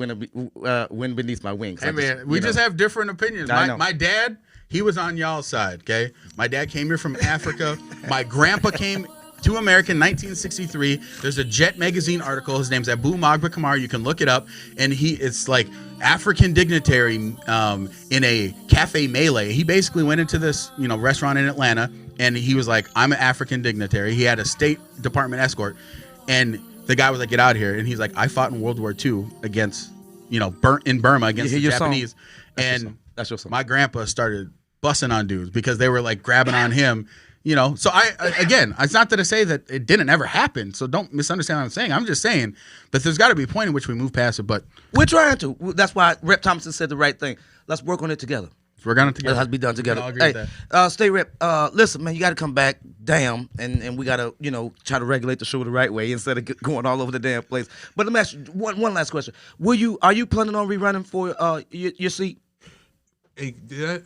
Wind Beneath My Wings. Hey, man, we just have different opinions. My dad, he was on y'all's side, okay? My dad came here from Africa. My grandpa came to America in 1963. There's a Jet magazine article. His name's Abu Magba Kamar. You can look it up. And it's like African dignitary in a cafe melee. He basically went into this, restaurant in Atlanta, and he was like, I'm an African dignitary. He had a State Department escort, and the guy was like, get out of here. And he's like, I fought in World War II against, in Burma against the Japanese. That's your song. My grandpa started busting on dudes because they were like grabbing on him. So again, it's not that I say that it didn't ever happen. So don't misunderstand what I'm saying. I'm just saying that there's got to be a point in which we move past it. But we're trying to. That's why Rep Thompson said the right thing. Let's work on it together. Let's work on it together. It has to be done together. I'll agree with that. State Rep, listen, man, you got to come back. Damn, and we got to, try to regulate the show the right way instead of going all over the damn place. But let me ask you one last question. Are you planning on rerunning for your seat? Hey,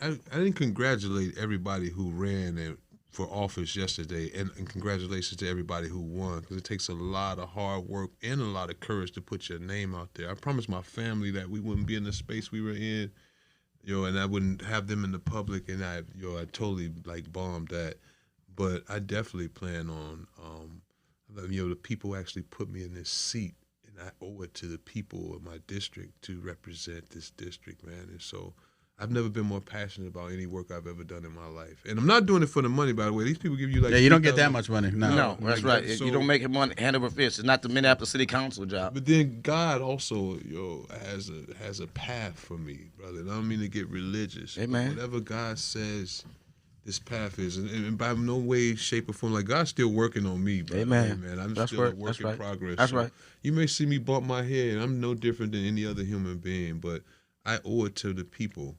I didn't congratulate everybody who ran for office yesterday, and congratulations to everybody who won, because it takes a lot of hard work and a lot of courage to put your name out there. I promised my family that we wouldn't be in the space we were in, and I wouldn't have them in the public, and I totally bombed that. But I definitely plan on, the people actually put me in this seat, and I owe it to the people of my district to represent this district, man. And so I've never been more passionate about any work I've ever done in my life. And I'm not doing it for the money, by the way. These people give you like... Yeah, you don't get that much money. No, that's right. So, you don't make money hand over fist. It's not the Minneapolis City Council job. But then God also, has a path for me, brother. And I don't mean to get religious. Amen. Whatever God says this path is, and by no way, shape, or form, like God's still working on me, brother. Amen. Man, I'm That's still right. a work in progress. That's so right. You may see me bump my head, and I'm no different than any other human being, but I owe it to the people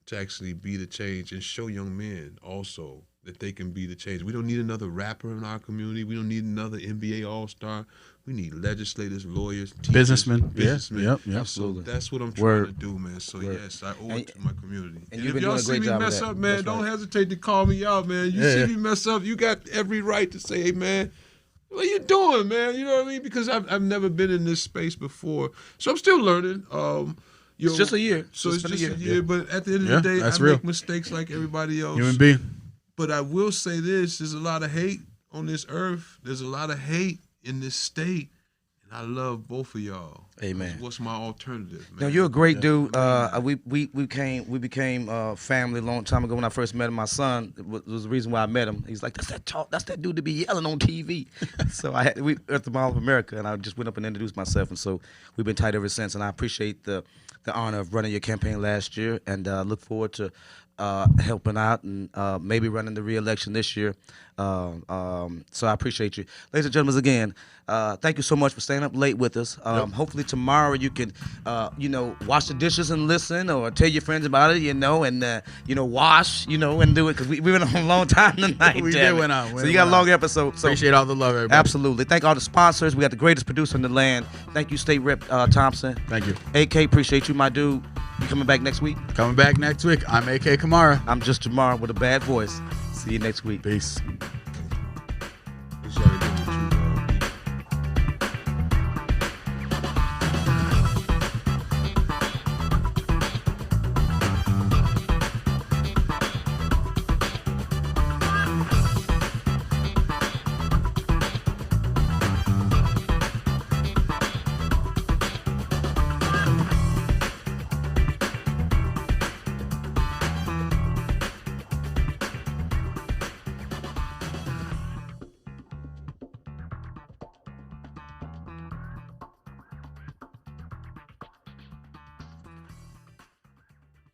to actually be the change and show young men also that they can be the change. We don't need another rapper in our community. We don't need another NBA All-Star. We need legislators, lawyers, teachers, businessmen. Yeah, yep. So that's what I'm trying to do, man. So yes, I owe it to my community. And if y'all see me mess up, man, don't hesitate to call me out, man. You see me mess up, you got every right to say, hey, man, what you doing, man? You know what I mean? Because I've never been in this space before. So I'm still learning. It's just a year. So it's just a year. But at the end of the day, I make mistakes like everybody else. Human being. But I will say this, there's a lot of hate on this earth. There's a lot of hate in this state. And I love both of y'all. Amen. What's my alternative, man? No, you're a great dude. We became family a long time ago when I first met him. My son was the reason why I met him. He's like, that's that dude to be yelling on TV. So we at the Mall of America, and I just went up and introduced myself, and so we've been tight ever since. And I appreciate the honor of running your campaign last year, and look forward to helping out and maybe running the re-election this year. So I appreciate you. Ladies and gentlemen, again, thank you so much for staying up late with us. Hopefully tomorrow you can, wash the dishes and listen, or tell your friends about it, and, wash, and do it, because we went on a long time tonight. We did went on. So you got a long episode. So appreciate all the love, everybody. Absolutely. Thank all the sponsors. We got the greatest producer in the land. Thank you, State Rep Thompson. Thank you. AK, appreciate you, my dude. You coming back next week? Coming back next week. I'm AK Kamara. I'm just Jamar with a bad voice. See you next week. Peace.